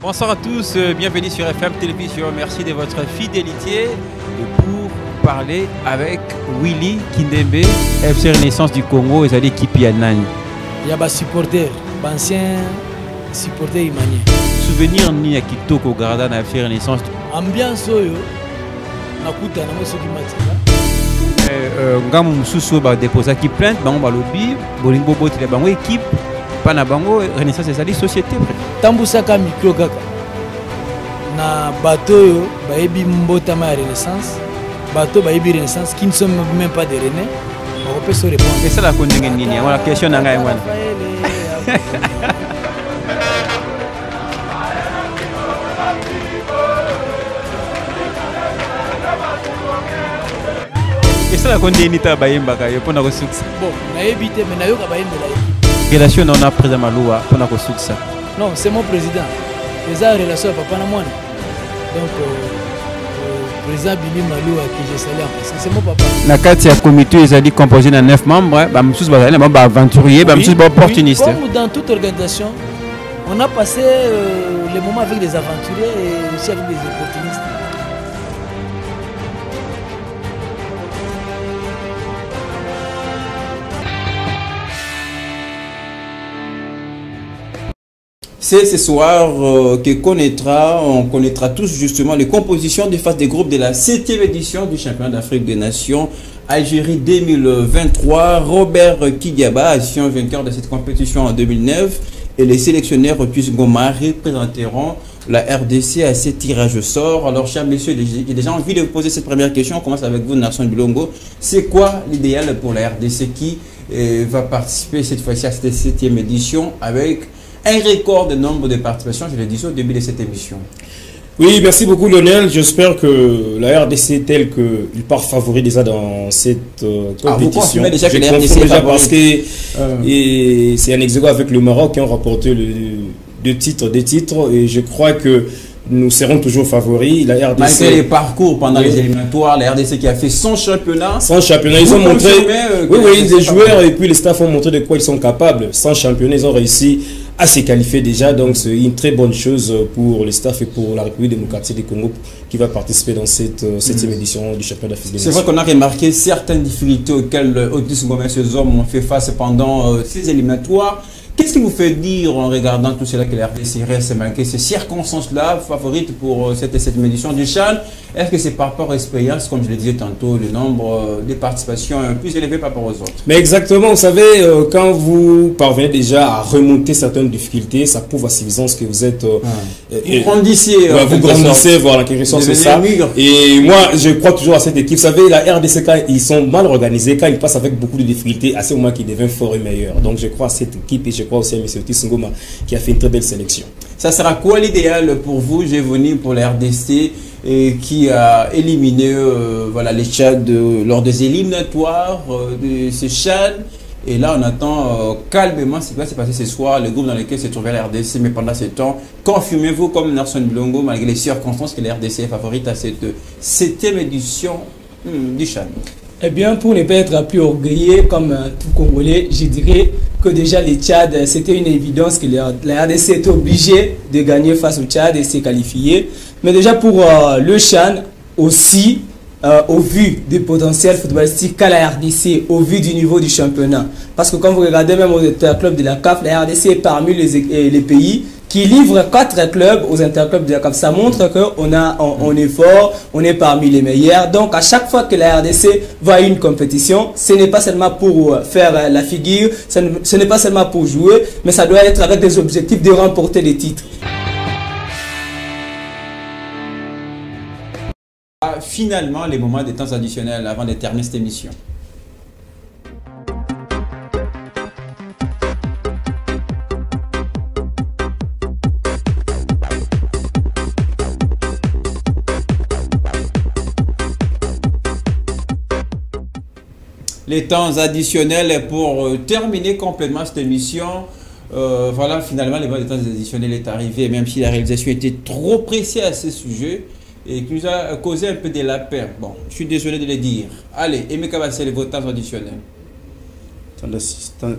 Bonsoir à tous, bienvenue sur FM Télévision, merci de votre fidélité. Et pour parler avec Willy Kindembe, FC Renaissance du Congo, et l'équipe Yanani. Il y a des supporters, des anciens supporters imaniens. Souvenir ni à Kitoko Garda na FC Renaissance. Ambiance oyo, nakuta na moso du matin. Ngamu mususu ba déposer qui plainte, bango ba lobby, bolingo botile bango équipe, pas na bango Renaissance ezali société. Tambusaka micro kaka. Na bateau yo baebi mbotama ya Renaissance, bateau baebi Renaissance qui ne sont même pas des Renais. On peut se répondre. Et ça la kondenge nini? Voilà question na ngai wana. Et ça la kondenge nita bayemba ka yo pona ko succès. Bon, na ebité mais na yo ka bayemba la. Relation on a président Maloua pona ko succès. Non, c'est mon président. Les relation à papa na moi. Donc président Billy Maloua qui je salue en passant, c'est mon papa. La kati ya comité ezali composé de 9 membres, ba mususu bazali ba aventurier, ba mususu ba opportuniste. Comme dans toute organisation, on a passé les moments avec des aventuriers et aussi avec des opportunistes. C'est ce soir on connaîtra tous justement les compositions des phases des groupes de la 7e édition du championnat d'Afrique des Nations Algérie 2023. Robert Kidiaba, ancien vainqueur de cette compétition en 2009, et les sélectionneurs Otus Gomari présenteront la RDC à ces tirages au sort. Alors, chers messieurs, j'ai déjà envie de vous poser cette première question. On commence avec vous, Nason Bilongo. C'est quoi l'idéal pour la RDC qui va participer cette fois-ci à cette 7e édition avec un record de nombre de participations, je l'ai dit au début de cette émission? Oui, merci beaucoup Lionel. J'espère que la RDC telle qu'il part favori déjà dans cette compétition. Vous déjà que la RDC déjà parce que c'est un exéco avec le Maroc qui ont remporté deux titres et je crois que nous serons toujours favoris. La RDC, malgré les parcours pendant les éliminatoires, la RDC qui a fait son championnat. Ils ont montré, les joueurs et puis les staffs ont montré de quoi ils sont capables. Sans championnat, ils ont réussi à se qualifier déjà. Donc c'est une très bonne chose pour les staffs et pour la République démocratique du Congo qui va participer dans cette 7e édition du championnat d'Afrique des Nations. C'est vrai qu'on a remarqué certaines difficultés auxquelles Otis Gomez et ses hommes ont fait face pendant ces éliminatoires. Qu'est-ce qui vous fait dire en regardant tout cela que la RDC reste malgré ces circonstances-là favorite pour cette édition du CHAN? Est-ce que c'est par rapport à l'expérience, comme je le disais tantôt, le nombre de participations plus élevé par rapport aux autres? Mais exactement, vous savez, quand vous parvenez déjà à remonter certaines difficultés, ça prouve à suffisance que vous êtes... vous grandissez. Vous grandissez, voilà, quelque chose, c'est ça. Et moi, je crois toujours à cette équipe. Vous savez, la RDC, quand ils sont mal organisés, quand ils passent avec beaucoup de difficultés, à ce moment qu'ils deviennent fort et meilleurs. Donc je crois à cette équipe et je crois aussi à M. Otis Ngoma qui a fait une très belle sélection. Ça sera quoi l'idéal pour vous? J'ai venu pour la RDC qui a éliminé voilà, les Tchad lors des éliminatoires de ce Tchad. Et là, on attend calmement ce qui va se passer ce soir, le groupe dans lequel se trouvait la RDC. Mais pendant ce temps, confirmez-vous comme Nason Bilongo, malgré les circonstances, que la RDC est favorite à cette 7e édition du Tchad? Eh bien, pour ne pas être plus orgueilleux comme tout Congolais, je dirais que déjà les Tchad, c'était une évidence que la RDC était obligée de gagner face au Tchad et se qualifier. Mais déjà pour le CHAN aussi, au vu du potentiel footballistique qu'a la RDC, au vu du niveau du championnat. Parce que quand vous regardez même aux interclubs de la CAF, la RDC est parmi les pays qui livrent 4 clubs aux interclubs de la CAF. Ça montre qu'on est fort, on est parmi les meilleurs. Donc à chaque fois que la RDC va à une compétition, ce n'est pas seulement pour faire la figure, ce n'est pas seulement pour jouer, mais ça doit être avec des objectifs de remporter les titres. Finalement, les moments de temps additionnels avant de terminer cette émission. Les temps additionnels pour terminer complètement cette émission. Voilà, finalement, les temps additionnels est arrivé, même si la réalisation était trop pressée à ce sujet et qui nous a causé un peu de la peine. Bon, je suis désolé de le dire. Allez, Emeka Bassel, vos temps additionnels.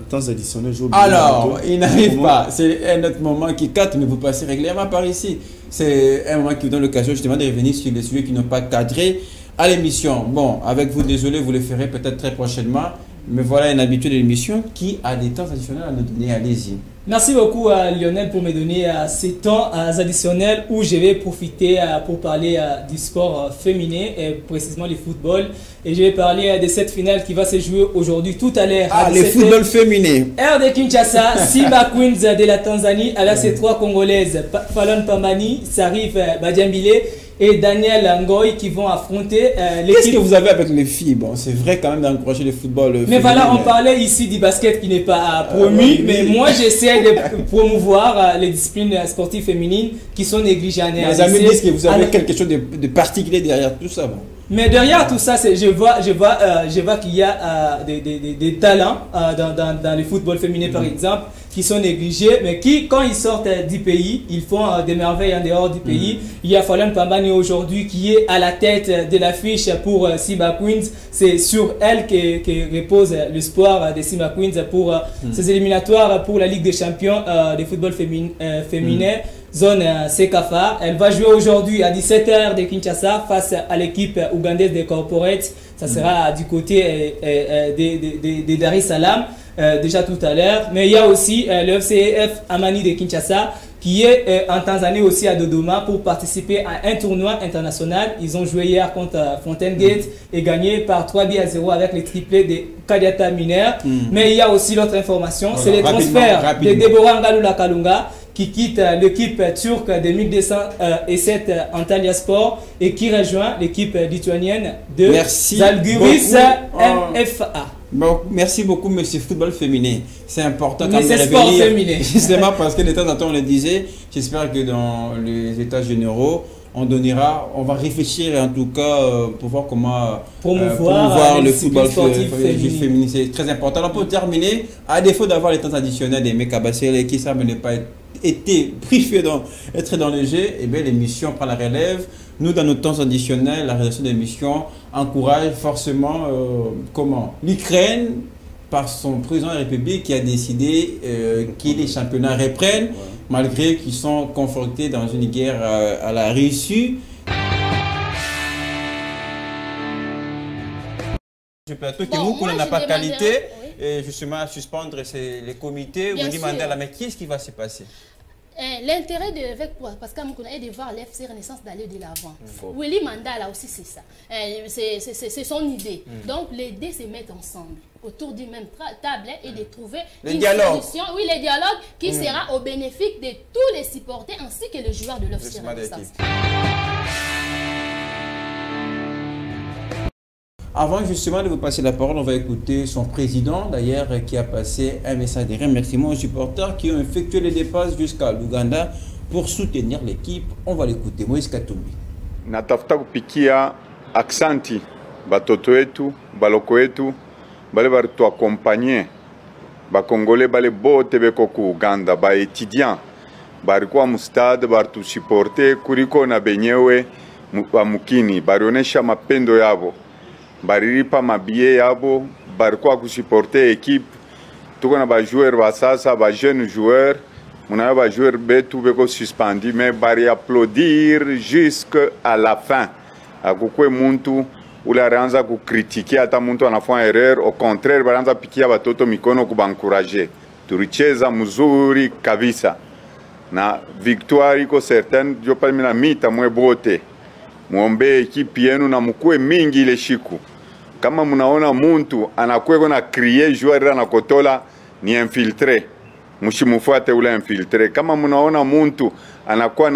Temps additionnel, alors, il n'arrive pas. C'est un autre moment qui capte, mais vous passez régulièrement par ici. C'est un moment qui vous donne l'occasion justement de revenir sur les sujets qui n'ont pas cadré à l'émission. Bon, avec vous, désolé, vous le ferez peut-être très prochainement. Mais voilà une habitude de l'émission qui a des temps additionnels à nous donner. Allez-y. Merci beaucoup à Lionel pour me donner ces temps additionnels où je vais profiter pour parler du sport féminin, et précisément le football. Et je vais parler de cette finale qui va se jouer aujourd'hui tout à l'heure. Ah, le football féminin. Air de Kinshasa, Simba Queens de la Tanzanie avec ses trois Congolaises, Fallon Pambani, Sarif Badiambile et Daniel Ngoy qui vont affronter l'équipe. Qu'est-ce que vous avez avec les filles? Bon, c'est vrai quand même d'encourager le football féminin. Mais voilà, on parlait ici du basket qui n'est pas promu, mais moi j'essaie de promouvoir les disciplines sportives féminines qui sont négligées. Les amis disent que vous avez quelque chose de particulier derrière tout ça. Bon. Mais derrière tout ça, je vois qu'il y a des talents dans le football féminin par exemple, qui sont négligés, mais qui, quand ils sortent du pays, ils font des merveilles en dehors du pays. Il y a Fallon Pambani aujourd'hui qui est à la tête de l'affiche pour Simba Queens. C'est sur elle que repose l'espoir de Simba Queens pour ces éliminatoires pour la Ligue des champions de football féminin. Zone Sekafa. Elle va jouer aujourd'hui à 17h de Kinshasa face à l'équipe ougandaise des Corporates. Ça sera du côté de Dar es Salaam, déjà tout à l'heure. Mais il y a aussi le FCF Amani de Kinshasa qui est en Tanzanie aussi à Dodoma pour participer à un tournoi international. Ils ont joué hier contre Fountain Gate et gagné par 3-0 avec les triplés de Kadiata Miner. Mais il y a aussi l'autre information, c'est les transferts de Deborah Ngalula Kalunga qui quitte l'équipe turque de 1207 Antalya Sport et qui rejoint l'équipe lituanienne de Zalgiris MFA. Bon, merci beaucoup, monsieur football féminin. C'est important quand même de sport féminin. Justement parce que de temps en temps on le disait. J'espère que dans les états généraux, on va réfléchir en tout cas pour voir comment promouvoir le football féminin. C'est très important. Alors pour terminer, à défaut d'avoir les temps additionnels des mecs Kabassel qui semblent ne pas été privé d'être dans le jeu, et bien l'émission prend la relève. Nous, dans nos temps additionnels, la rédaction de l'émission encourage forcément l'Ukraine, par son président de la République, qui a décidé que les championnats reprennent, malgré qu'ils sont confrontés dans une guerre à la Russie. Ce plateau qui nous n'a pas qualité, et justement à suspendre les comités, vous demandez mais qu'est-ce qui va se passer? L'intérêt de Pascal Moukouna est de voir l'FC Renaissance d'aller de l'avant. Willy Mandala aussi, c'est ça. C'est son idée. Donc, les deux se mettent ensemble autour d'une même table et de trouver une solution. Oui, le dialogue qui sera au bénéfice de tous les supporters ainsi que les joueurs de l'FC Renaissance. Avant justement de vous passer la parole, on va écouter son président d'ailleurs qui a passé un message de remerciement aux supporters qui ont effectué les déplacements jusqu'à l'Ouganda pour soutenir l'équipe. On va l'écouter. Moïse Katumbi. Natafuta kupikia aksanti batoto wetu baloko wetu bale batu accompagner bakongole bale bote beko ku Uganda ba étudiant barikuwa mu stade batu supporter kuriko na benyewe mukini barionesha mapendo yabo barilipa mabie yabo barikuwa kusuporte ekipe. Tuko na bajoueur basasa ba jeune joueur munayo bajoueur betu beko suspendi mais bari applaudir jusqu'à la fin. Akukwe muntu ule aranza kukritikia hata muntu anafanya erreur, au contraire baranza pikia batoto mikono kubankuraje. Turicheza mzuri kabisa na victoire iko certaine. Jo palmina mita mwe bote muombe ekipi yenu na mukue mingi ile shiku. Kama munaona muntu anakuwa na crier joueur anakotola ni infiltré, mushimufuate ule infiltré. Kama munaona muntu anakuwa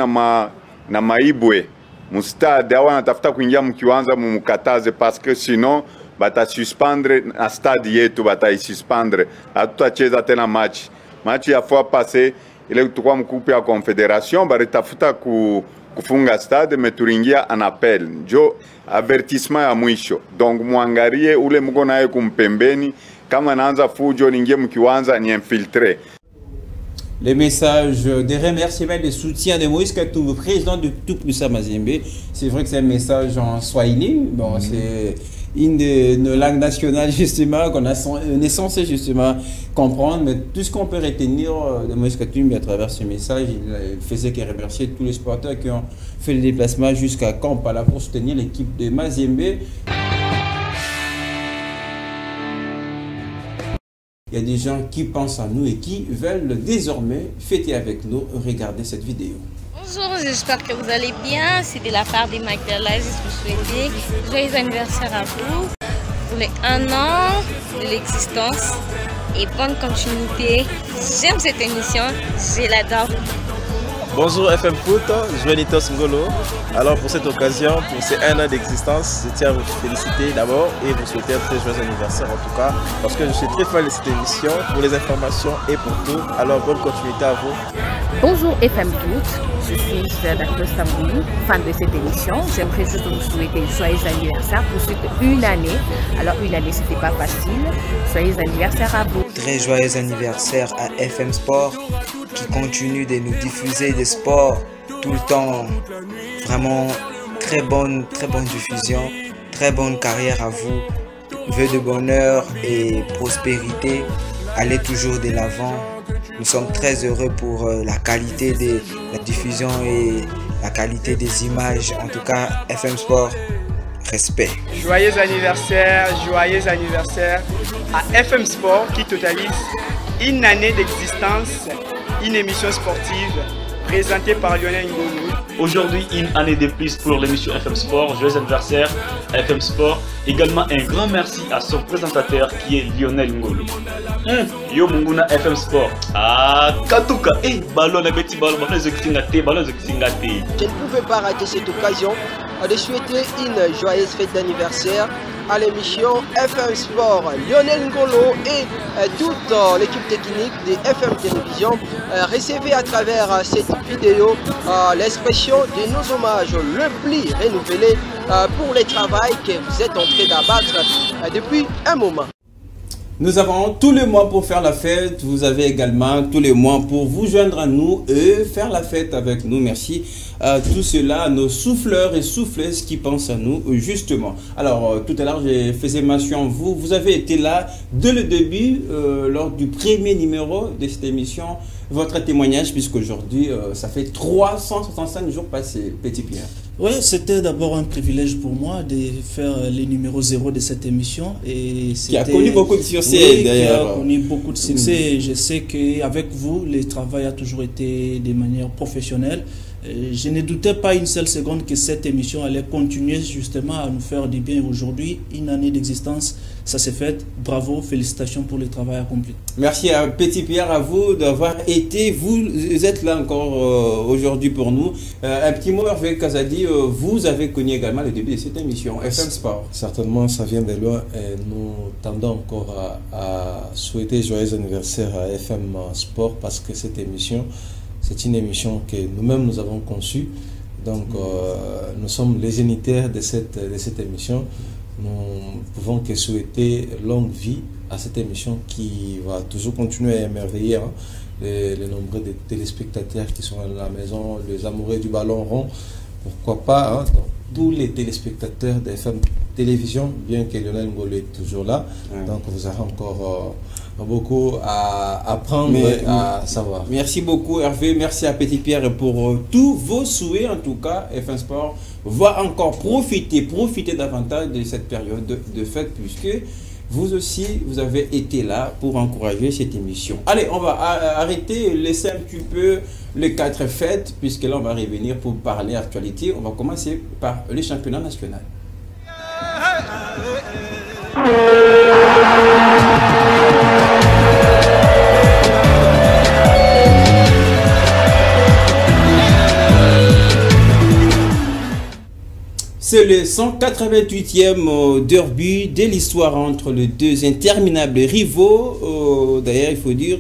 na maibwe mustade au anatafuta kuingia mkiwanza mumukataze, parce que sinon bata suspendre na stade yetu, bata suspendre hatutacheza tena match ya fois passé ile tukwa mkupe ya confederation baritafuta kufunga stade meturingia en appel. Jo avertissement ya mwisho, donc muangarie ule mko naye kumpembeni, kama naanza fujo ningie mkiwanza ni infiltré. les messages des remerciements, des soutiens de Moïse Katumbi, président de Tout Puissant Mazembe. C'est vrai que c'est un message en swahili. Bon, c'est une langue nationale justement qu'on est censé justement comprendre, mais tout ce qu'on peut retenir de Moïse Katumbi à travers ce message, il faisait que remercier tous les sporteurs qui ont fait le déplacement jusqu'à Kampala pour soutenir l'équipe de Mazembe. Il y a des gens qui pensent à nous et qui veulent désormais fêter avec nous. Regardez cette vidéo. Bonjour, j'espère que vous allez bien. C'est de la part des Magdala. Je vous souhaite joyeux anniversaire à vous pour les 1 an de l'existence et bonne continuité. J'aime cette émission, je l'adore. Bonjour FM Foot, Joanitos Ngolo. Alors pour cette occasion, pour ces 1 an d'existence, je tiens à vous féliciter d'abord et vous souhaiter un très joyeux anniversaire en tout cas, parce que je suis très fan de cette émission, pour les informations et pour tout. Alors bonne continuité à vous. Bonjour FM Foot, je suis Dr Sambouli, fan de cette émission. J'aimerais juste vous souhaiter joyeux anniversaire pour cette 1 année. Alors 1 année, c'était pas facile. Joyeux anniversaire à vous. Très joyeux anniversaire à FM Sport qui continue de nous diffuser des sports tout le temps. Vraiment très bonne diffusion, très bonne carrière à vous. Vœux de bonheur et prospérité. Allez toujours de l'avant. Nous sommes très heureux pour la qualité de la diffusion et la qualité des images. En tout cas, FM Sport, respect. Joyeux anniversaire à FM Sport qui totalise 1 année d'existence, une émission sportive présentée par Lionel Ngolo. Aujourd'hui, 1 année de plus pour l'émission FM Sport. Joyeux anniversaire à FM Sport. Également un grand merci à son présentateur qui est Lionel Ngolo. Yo Munguna FM Sport. Ah, Katuka, ballon à petit ballon, ballon de Xingate. Je ne pouvais pas rater cette occasion de souhaiter une joyeuse fête d'anniversaire à l'émission FM Sport. Lionel Ngolo et toute l'équipe technique de FM Télévision recevez à travers cette vidéo l'expression de nos hommages le plus renouvelé pour le travail que vous êtes en train d'abattre depuis un moment. Nous avons tous les mois pour faire la fête. Vous avez également tous les mois pour vous joindre à nous et faire la fête avec nous. Merci à tout cela, à nos souffleurs et souffleuses qui pensent à nous justement. Alors tout à l'heure, je faisais mention à vous. Vous avez été là dès le début, lors du premier numéro de cette émission. Votre témoignage, puisqu'aujourd'hui, ça fait 365 jours passés, Petit Pierre. Oui, c'était d'abord un privilège pour moi de faire le numéro 0 de cette émission. Et qui a connu beaucoup de succès, d'ailleurs. Qui a connu beaucoup de succès. Je sais qu'avec vous, le travail a toujours été de manière professionnelle. Je ne doutais pas une seule seconde que cette émission allait continuer justement à nous faire du bien. Aujourd'hui, 1 année d'existence, ça s'est fait. Bravo, félicitations pour le travail accompli. Merci à Petit Pierre, à vous d'avoir été. Vous êtes là encore aujourd'hui pour nous. Un petit mot, Hervé Kazadi, vous avez connu également le début de cette émission, FM Sport. Certainement, ça vient de loin et nous tendons encore à souhaiter joyeux anniversaire à FM Sport parce que cette émission, c'est une émission que nous-mêmes nous avons conçue. Donc, nous sommes les géniteurs de cette émission. Nous pouvons que souhaiter longue vie à cette émission qui va toujours continuer à émerveiller les nombreux de téléspectateurs qui sont à la maison, les amoureux du ballon rond. Pourquoi pas tous les téléspectateurs de FM Télévision, bien que Lionel Ngolo est toujours là. Donc, vous avez encore beaucoup à apprendre et à savoir. Merci beaucoup Hervé, merci à Petit Pierre pour tous vos souhaits. En tout cas, FM Sport va encore profiter davantage de cette période de fête puisque vous aussi, vous avez été là pour encourager cette émission. Allez, on va arrêter, laisser un petit peu les 4 fêtes puisque là on va revenir pour parler actualité. On va commencer par le championnat national. C'est le 188e derby de l'histoire entre les deux interminables rivaux. D'ailleurs, il faut dire,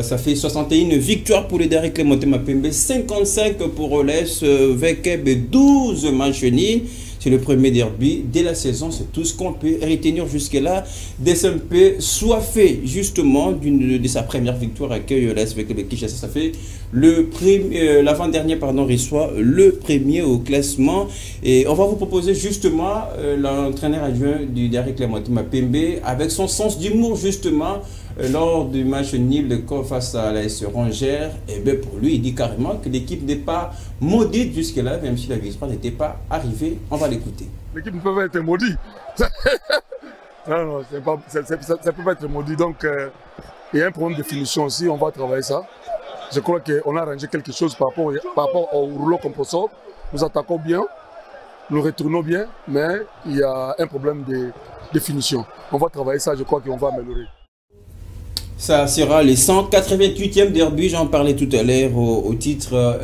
ça fait 61 victoires pour les Derrick Clément Mapembe, 55 pour Oles, Vekeb, 12 matchs nuls. C'est le premier derby de la saison. C'est tout ce qu'on peut retenir jusque-là. DSMP soifé justement de sa première victoire accueille l'AS Club Kinshasa. Ça fait l'avant-dernier reçoit le premier au classement. Et on va vous proposer justement l'entraîneur adjoint du Daring Club Motema Pembe avec son sens d'humour justement lors du match nul de corps face à l'AS Rangers. Et bien pour lui, il dit carrément que l'équipe n'est pas maudite jusque-là, même si la victoire n'était pas arrivée. On va l'écouter. L'équipe ne peut pas être maudite. Non, ça ne peut pas être maudit. Donc, il y a un problème de finition aussi. On va travailler ça. Je crois qu'on a arrangé quelque chose par rapport au rouleau compresseur. Nous attaquons bien, nous retournons bien, mais il y a un problème de finition. On va travailler ça, je crois qu'on va améliorer. Ça sera les 188e derby, j'en parlais tout à l'heure au titre,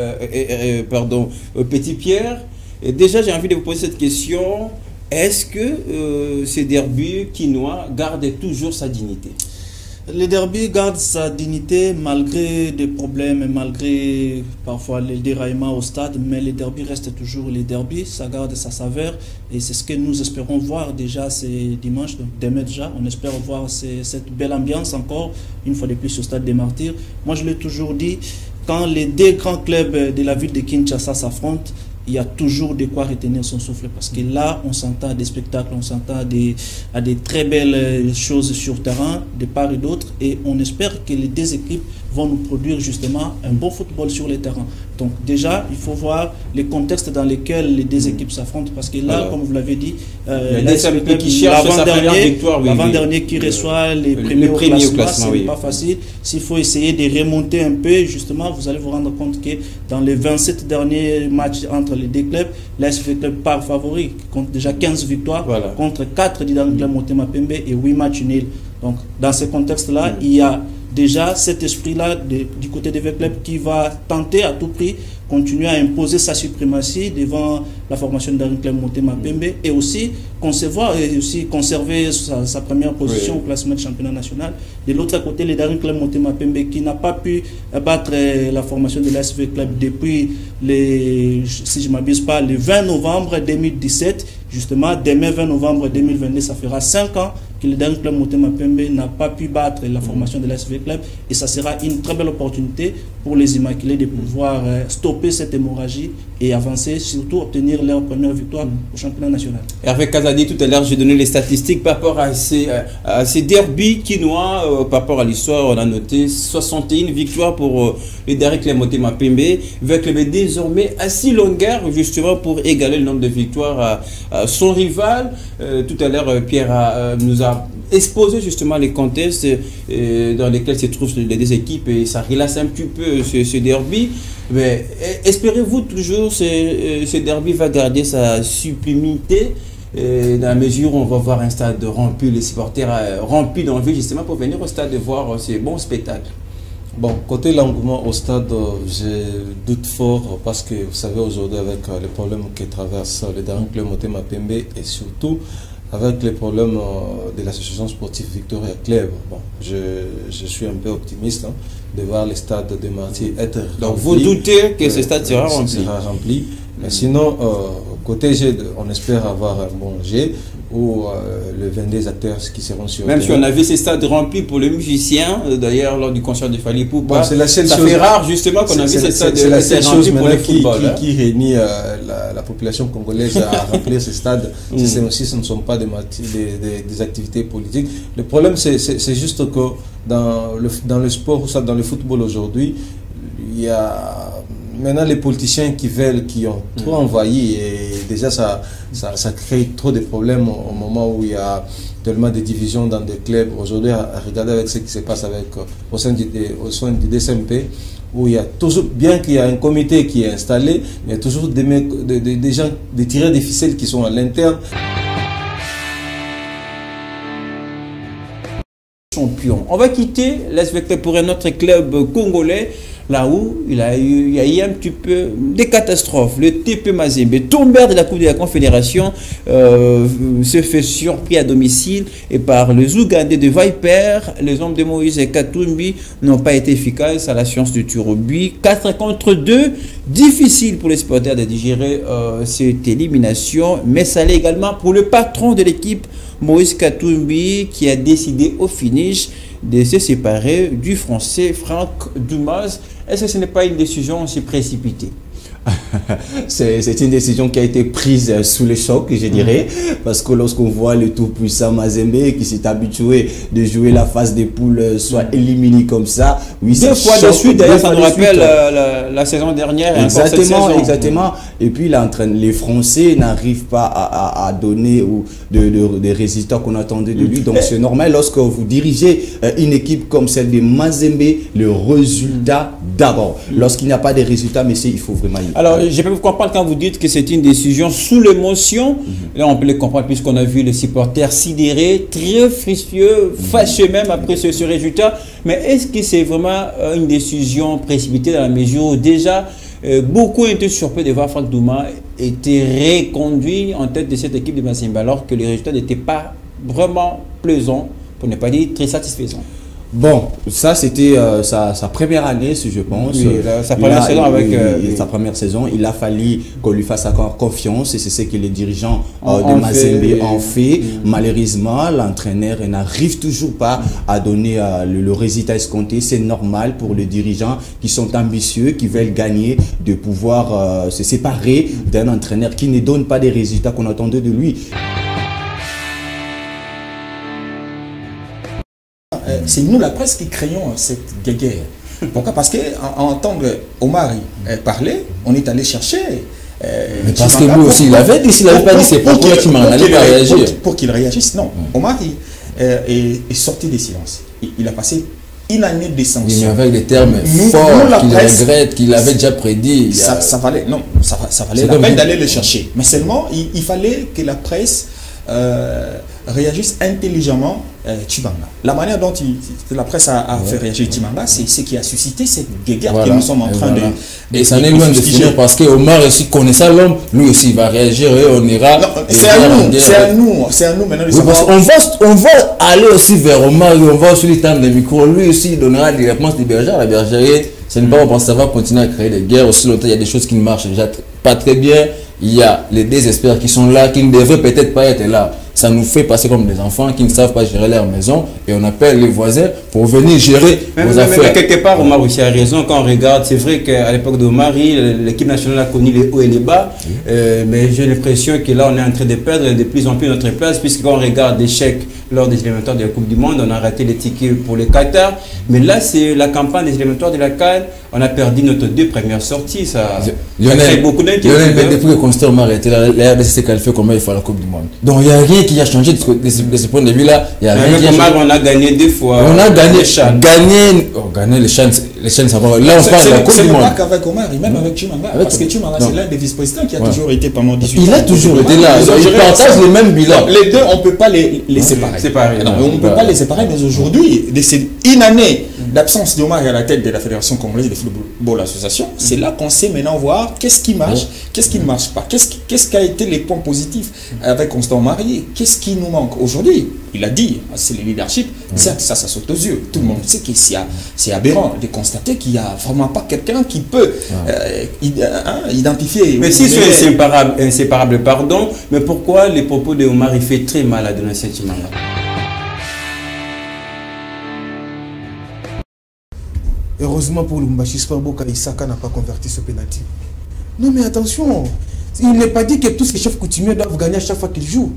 Petit Pierre. Et déjà, j'ai envie de vous poser cette question. Est-ce que ces derbys quinois gardent toujours sa dignité? Le derby garde sa dignité malgré des problèmes, malgré parfois les déraillements au stade, mais les derbys restent toujours les derbys, ça garde sa saveur et c'est ce que nous espérons voir déjà ces dimanches, donc demain déjà, on espère voir cette belle ambiance encore, une fois de plus au stade des Martyrs. Moi je l'ai toujours dit, quand les deux grands clubs de la ville de Kinshasa s'affrontent, il y a toujours de quoi retenir son souffle parce que là, on s'entend à des spectacles, on s'entend à des très belles choses sur terrain, de part et d'autre, et on espère que les deux équipes vont nous produire justement un bon football sur les terrains. Donc déjà, il faut voir les contextes dans lesquels les deux équipes s'affrontent parce que là, comme vous l'avez dit, l'avant-dernier qui reçoit les premiers au classement, c'est pas facile. S'il faut essayer de remonter un peu, justement, vous allez vous rendre compte que dans les 27 derniers matchs entre les deux clubs, l'AS Club part favori, compte déjà 15 victoires contre 4 du Daring Club Motema Pembe et 8 matchs nuls. Donc dans ce contexte-là, il y a déjà cet esprit-là du côté des clubs qui va tenter à tout prix continuer à imposer sa suprématie devant la formation de Daring Club Motema Pembe et aussi conserver sa première position au classement de championnat national. De l'autre côté, le Daring Club Motema Pembe qui n'a pas pu battre la formation de l'AS Club depuis si je ne m'abuse pas, le 20 novembre 2017. Justement, demain 20 novembre 2022, ça fera 5 ans que le Daring Club Motema Pembe n'a pas pu battre la formation de l'AS Club et ça sera une très belle opportunité pour les Immaculés de pouvoir stopper cette hémorragie et avancer, surtout obtenir leur première victoire au championnat national. Hervé Kazadi, tout à l'heure, j'ai donné les statistiques par rapport à ces derbys quinois, par rapport à l'histoire, on a noté 61 victoires pour le Daring Club Motema Pembe, avec le désormais à 6 longueurs, justement pour égaler le nombre de victoires à son rival. Tout à l'heure, Pierre nous a exposé justement les contextes dans lesquels se trouvent les deux équipes et ça relasse un petit peu ce derby. Mais espérez-vous toujours que ce derby va garder sa sublimité dans la mesure où on va voir un stade rempli, les supporters remplis d'envie justement pour venir au stade de voir ces bons spectacles? Bon, côté l'engouement au stade, je doute fort parce que vous savez aujourd'hui avec les problèmes que traverse le Daring Club Motema Pembe et surtout avec les problèmes de l'association sportive Victoria Club. Bon, je suis un peu optimiste de voir le stade de Martyrs être rempli. Donc vous doutez que ce stade sera rempli? Mais sinon, côté G, on espère avoir un bon G ou le 22 acteurs qui seront sur même si on a vu ces stades remplis pour les musiciens, d'ailleurs lors du concert de Fally Ipupa, c'est la seule ça chose, fait rare justement qu'on a vu ces stades remplis pour le football. Qui réunit la population congolaise à remplir ces stades, si ce ne sont pas des activités politiques. Le problème c'est juste que dans le sport ou dans le football aujourd'hui, il y a maintenant les politiciens qui ont trop envahi et déjà ça crée trop de problèmes au moment où il y a tellement de divisions dans des clubs. Aujourd'hui, regardez avec ce qui se passe au sein du DSMP, où il y a toujours, bien qu'il y a un comité qui est installé, il y a toujours des gens, des tireurs de ficelles qui sont à l'interne. Champion. On va quitter l'AS Club pour un autre club congolais. là où il y a eu un petit peu des catastrophes. Le TP Mazembe, tombeur de la Coupe de la Confédération, se fait surpris à domicile et par les Ougandais de Viper, les hommes de Moïse et Katumbi n'ont pas été efficaces à la science du tir au but. 4 contre 2, difficile pour les supporters de digérer cette élimination, mais ça l'est également pour le patron de l'équipe, Moïse Katumbi, qui a décidé au finish de se séparer du Français Franck Dumas. Est-ce que ce n'est pas une décision aussi précipitée? C'est une décision qui a été prise sous le choc, je dirais, parce que lorsqu'on voit le tout-puissant Mazembe qui s'est habitué de jouer la phase des poules soit éliminé comme ça, oui, deux fois de suite, d'ailleurs, ça nous rappelle la saison dernière. Exactement. Et puis les Français n'arrivent pas à donner des résultats qu'on attendait de lui, donc c'est normal lorsque vous dirigez une équipe comme celle de Mazembe, le résultat d'abord. Lorsqu'il n'y a pas de résultats, mais il faut vraiment y. Alors, je peux vous comprendre quand vous dites que c'est une décision sous l'émotion. Là, on peut le comprendre puisqu'on a vu les supporters sidérés, très frustrés, fâchés même après ce résultat. Mais est-ce que c'est vraiment une décision précipitée dans la mesure où déjà beaucoup ont été surpris de voir Franck Douma était reconduit en tête de cette équipe de Mazembe alors que les résultats n'étaient pas vraiment plaisants, pour ne pas dire très satisfaisants? Bon, ça c'était sa première année, si je pense. Oui, sa première saison avec... sa première saison, il a fallu qu'on lui fasse encore confiance et c'est ce que les dirigeants de Mazembe ont fait. Malheureusement, l'entraîneur n'arrive toujours pas à donner le résultat escompté. C'est normal pour les dirigeants qui sont ambitieux, qui veulent gagner, de pouvoir se séparer d'un entraîneur qui ne donne pas des résultats qu'on attendait de lui. C'est nous, la presse, qui créons cette guerre. Pourquoi? Parce qu'en tant qu'Omar parlait, on est allé chercher. Mais parce que lui aussi, il avait dit, s'il n'avait pas dit, c'est pourquoi tu m'en allais pas réagir. Pour qu'il réagisse, non. Omar est sorti des silences. Il a passé une année de sanctions. Mais avec des termes forts qu'il regrette, qu'il avait déjà prédit. Ça valait la peine d'aller le chercher. Mais seulement, il fallait que la presse réagisse intelligemment Tshibanga. La manière dont la presse a fait réagir Tshibanga, c'est ce qui a suscité cette guerre que nous sommes en train de... Et ça n'est loin de finir parce qu'Omar aussi connaissant l'homme, lui aussi il va réagir et on ira... C'est à nous maintenant de savoir... On va aller aussi vers Omar et on va aussi lui tendre les micros. Lui aussi il donnera des réponses des bergers. La bergerie, c'est une part où ça va continuer à créer des guerres. Aussi longtemps, il y a des choses qui ne marchent déjà pas très bien. Il y a les désespérés qui sont là, qui ne devraient peut-être pas être là. Ça nous fait passer comme des enfants qui ne savent pas gérer leur maison et on appelle les voisins pour venir gérer vos affaires. Mais quelque part, Omar aussi a raison quand on regarde. C'est vrai qu'à l'époque d'Omar, l'équipe nationale a connu les hauts et les bas, mais j'ai l'impression que là, on est en train de perdre de plus en plus notre place, puisque quand on regarde l'échec lors des élémentaires de la Coupe du Monde, on a raté les tickets pour le Qatar. Mais là, c'est la campagne des élémentaires de la CAN. On a perdu nos 2 premières sorties. Ça crée beaucoup d'inquiétude. Depuis que Constant Omar était là, la RDC s'est qualifiée comment il faut la Coupe du Monde. Donc il n'y a rien qui a changé de ce point de vue-là. Il y a rien qui a changé. On a gagné 2 fois. On a gagné les chaînes. Ça va. Là, on parle de la Coupe du Monde. Ce n'est pas qu'avec Omar, même avec Tshibanga. Parce que Tshibanga, c'est l'un des vice-présidents qui a toujours été pendant 18 ans. Il a toujours été là. Ils partagent les mêmes bilans. Les deux, on ne peut pas les séparer. On ne peut pas les séparer, mais aujourd'hui, c'est une année d'absence d'Omar à la tête de la Fédération congolaise de football association. C'est là qu'on sait maintenant voir qu'est-ce qui marche, qu'est-ce qui ne marche pas, qu'est-ce qui a été les points positifs avec Constant Marié, qu'est-ce qui nous manque aujourd'hui. Il a dit, c'est le leadership, ça saute aux yeux. Tout le monde sait que c'est aberrant de constater qu'il n'y a vraiment pas quelqu'un qui peut identifier. Mais si c'est inséparable, pardon, mais pourquoi les propos de Omar, il fait très mal à Donatien Tshibanga? Heureusement pour Lumbashi Sport, Boka Isaka n'a pas converti ce pénalty. Non mais attention, il n'est pas dit que tous les chefs coutumiers doivent gagner à chaque fois qu'ils jouent.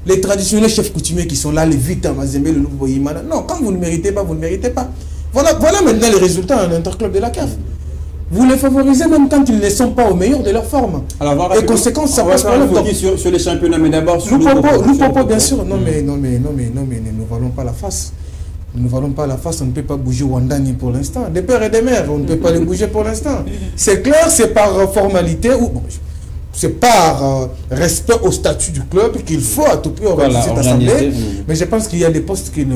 Les traditionnels chefs coutumiers qui sont là, les Victor Mazembe, le Nouveau Yimana. Non, quand vous ne méritez pas, vous ne méritez pas. Voilà maintenant les résultats en interclub de la CAF. Vous les favorisez même quand ils ne sont pas au meilleur de leur forme. Alors, et conséquence, ça passe par le temps. Sur les championnats, mais d'abord sur Loupopo, bien sûr. Non mais ne nous valons pas la face. Nous ne valons pas la face, on ne peut pas bouger Wandani pour l'instant. Des pères et des mères, on ne peut pas les bouger pour l'instant. C'est clair, c'est par formalité. c'est par respect au statut du club qu'il faut à tout prix organiser cette assemblée. Mais je pense qu'il y a des postes qui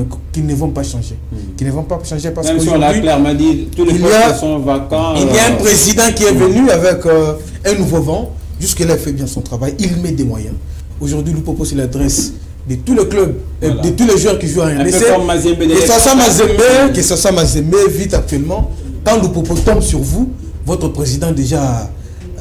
ne vont pas changer. Qui ne vont pas changer parce que tous les postes sont vacants. Il y a un président qui est venu avec un nouveau vent. Jusque-là, il fait bien son travail. Il met des moyens. Aujourd'hui, le propos, c'est l'adresse de tous les clubs, de tous les joueurs qui jouent à RDC. Que ce soit Mazembe, vite actuellement. Quand le propos tombe sur vous, votre président déjà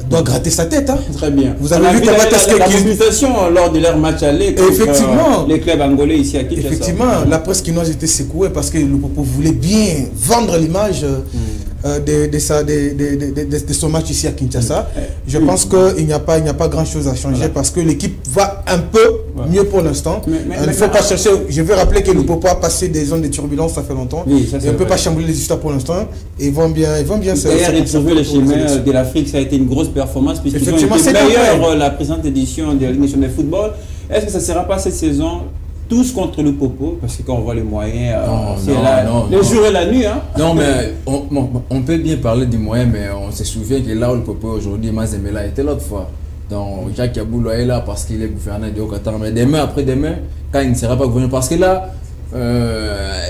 doit gratter sa tête. Hein. Très bien. Vous avez vu comment la mobilisation lors de leur match aller effectivement, les clubs angolais ici à Kinshasa. Effectivement, la presse quinoise était secouée parce que le propos voulait bien vendre l'image de son match ici à Kinshasa. Je pense qu'il n'y a pas grand chose à changer parce que l'équipe va un peu mieux pour l'instant. Il ne faut pas chercher. Je veux rappeler que le Popo a passé des zones de turbulence, ça fait longtemps. Oui, ça, et on ne peut pas chambouler les histoires pour l'instant. Ils vont bien. D'ailleurs, retrouver les chemins de l'Afrique, ça a été une grosse performance puisqu'ils ont été meilleurs la présente édition de la Ligue nationale de football. Est-ce que ça ne sera pas cette saison tous contre le Popo, parce que quand on voit les moyens, les jours et la nuit. Hein. Non, mais on peut bien parler des moyens, mais on se souvient que là où le Popo aujourd'hui, Mazemela était l'autre fois. Donc Jacques Yaboulou est là parce qu'il est gouverneur de Haut-Qatar. Mais demain, après-demain, quand il ne sera pas gouverneur, parce que là,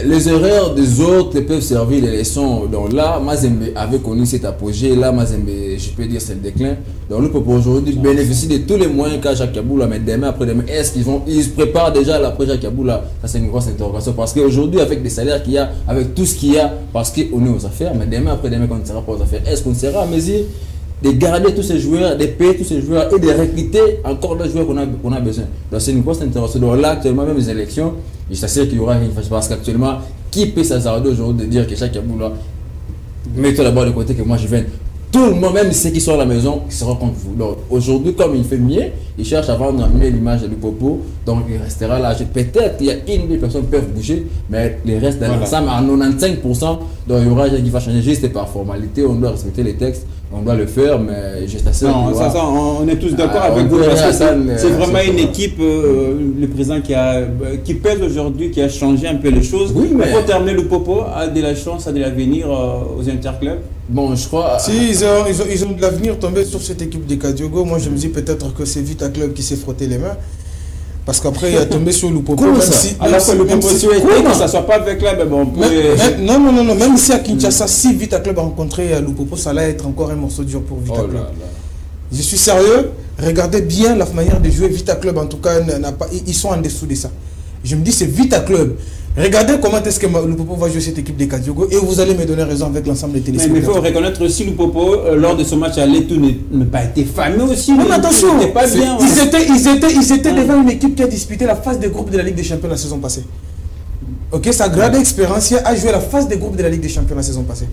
les erreurs des autres peuvent servir les leçons. Donc là, Mazembe avait connu cet apogée. Là, Mazembe, je peux dire, c'est le déclin. Donc le Popo aujourd'hui bénéficie de tous les moyens qu'a Jacques Yaboula. Mais demain, après-demain, est-ce ils se préparent déjà l'après Jacques Yaboula? Ça, c'est une grosse interrogation. Parce qu'aujourd'hui, avec les salaires qu'il y a, avec tout ce qu'il y a, parce qu'on est aux affaires, mais demain, après-demain, quand on ne sera pas aux affaires, est-ce qu'on sera à mesure de garder tous ces joueurs, de payer tous ces joueurs et de recruter encore des joueurs qu'on a besoin? Donc c'est une grosse interrogation. Donc là, actuellement, même les élections, je s'assure qu'il y aura une phase parce qu'actuellement, qui peut s'hasarder aujourd'hui de dire que Jacques Yaboula, mets-toi d'abord de côté que moi je viens. Tout le monde, même ceux qui sont à la maison, qui seront contre vous. Donc aujourd'hui, comme il fait mieux, il cherche à vendre mieux l'image du Popo. Donc il restera là. Peut-être qu'il y a une ou deux personnes qui peuvent bouger, mais les restes dans l'ensemble à 95%. Donc il y aura rien qui va changer juste par formalité. On doit respecter les textes, on doit le faire, mais je t'assure. Non, ça, on est tous d'accord avec vous. C'est vraiment une équipe, le président qui pèse aujourd'hui, qui a changé un peu les choses. Oui, mais pour terminer, le Popo a de la chance, a de l'avenir aux interclubs. Bon, je crois. Si ils ont de l'avenir tombé sur cette équipe de Kadiogo, moi je me dis peut-être que c'est Vita Club qui s'est frotté les mains. Parce qu'après il a tombé sur le Popo. Même si, alors que le Popo que ça soit pas avec là, mais bon. Non, même si à Kinshasa, si Vita Club a rencontré le Popo, ça allait être encore un morceau dur pour Vita Club. Je suis sérieux, regardez bien la manière de jouer Vita Club, en tout cas, ils sont en dessous de ça. Je me dis c'est Vita Club. Regardez comment est-ce que le Popo va jouer cette équipe de Kadiogo et vous allez me donner raison avec l'ensemble des téléspectateurs. Mais il faut reconnaître aussi le Popo, lors de son match aller, tout n'a pas été fameux aussi. Non, mais attention, pas bien, ils étaient devant une équipe qui a disputé la phase des groupes de la Ligue des Champions la saison passée. Ok, sa grande expérience a joué la phase des groupes de la Ligue des Champions la saison passée.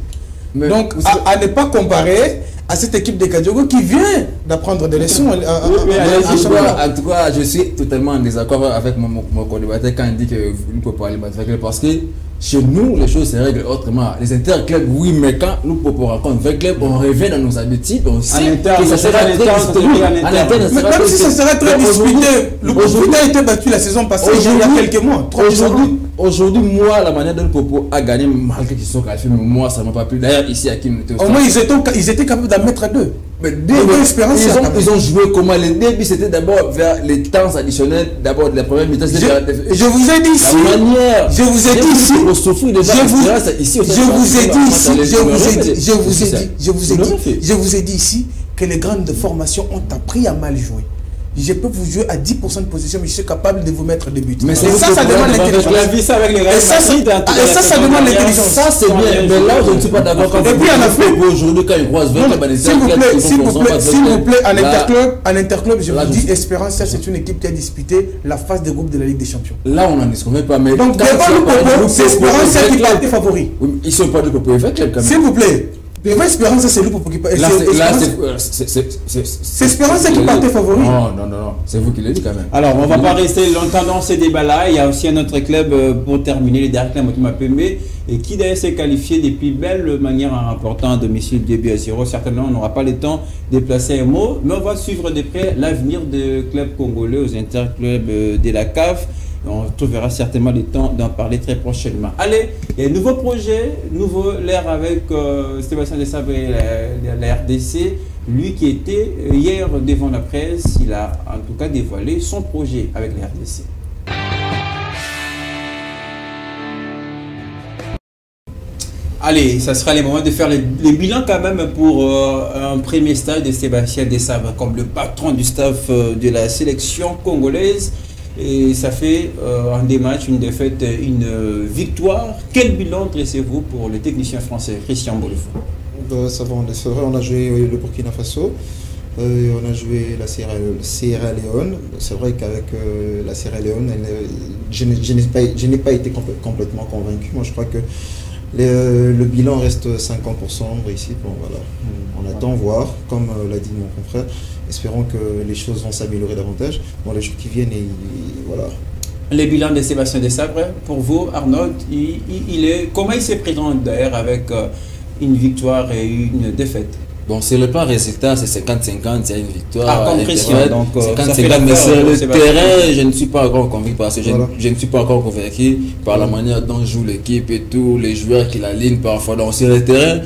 Mais donc, à ne pas comparer à cette équipe de Kadiogo qui vient d'apprendre des leçons. En tout cas, je suis totalement en désaccord avec mon co-débatteur quand il dit que nous ne pouvons pas aller battre parce que chez nous, les choses se règlent autrement. Les interclubs, oui, mais quand nous pouvons rencontrer un club, on revient dans nos habitudes, on sait que ça sera très disputé. Même si ça sera très disputé, le Popo a été battu la saison passée il y a quelques mois. Aujourd'hui, moi, la manière dont le Popo a gagné, malgré qu'ils sont qualifiés, mais moi, ça ne m'a pas plu. D'ailleurs, ici, à qui nous était au moins, ils étaient capables d'en mettre deux. Mais ils ont joué comment? Le début, c'était d'abord vers les temps additionnels. D'abord, la première mi-temps, c'était je vous ai dit ici. Je vous ai dit ici. Je vous ai dit ici que les grandes formations ont appris à mal jouer. Je peux vous jouer à 10% de position, mais je suis capable de vous mettre des buts. Mais ça demande l'intelligence. Ça demande l'intelligence. Ça, c'est bien. Mais là, je ne suis pas d'accord. Et puis, en Afrique, aujourd'hui, quand ils croisent, s'il vous plaît, en interclub, je vous dis, Espérance, c'est une équipe qui a disputé la phase de groupe de la Ligue des Champions. Là, on n'en discute pas. Mais donc, devant le Popo, c'est Espérance qui partait favori. Ils ne sont pas du Popo. S'il vous plaît. Devant Espérance, c'est lui qui partait. C'est Espérance qui partait favori. Non, c'est vous qui le dites quand même. Alors, on ne va pas rester longtemps dans ces débats-là. Il y a aussi un autre club pour terminer, le Dark Motema Pembe, et qui d'ailleurs s'est qualifié depuis belle manière en remportant un domicile 2-0. Certainement, on n'aura pas le temps de placer un mot, mais on va suivre de près l'avenir des clubs congolais aux interclubs de la CAF. On trouvera certainement le temps d'en parler très prochainement. Allez, il y a un nouveau projet, l'ère avec Sébastien Desabre et la RDC. Lui qui était hier devant la presse, il a en tout cas dévoilé son projet avec la RDC. Allez, ça sera les moments de faire les bilans quand même pour un premier stage de Sébastien Desabre comme le patron du staff de la sélection congolaise. Et ça fait en des matchs, une défaite, une victoire. Quel bilan dressez-vous pour le technicien français Christian Bolifo? Ça va, c'est vrai, on a joué le Burkina Faso, on a joué la Sierra Leone. C'est vrai qu'avec la Sierra Leone, je n'ai pas été complètement convaincu. Moi, je crois que le bilan reste 50% ici. Bon, voilà. On attend voir, comme l'a dit mon confrère. Espérons que les choses vont s'améliorer davantage dans les jours qui viennent. Et voilà. Les bilans de Sébastien Desabre, pour vous, Arnaud, comment il se présente d'ailleurs avec une victoire et une défaite? Bon, sur le plan résultat, c'est 50-50, il y a une victoire. Ah, comme Christian, donc 50-50, mais sur le terrain, je ne suis pas encore convaincu parce que je ne suis pas encore convaincu par la manière dont joue l'équipe et tous les joueurs qui l'alignent parfois. Donc sur le terrain,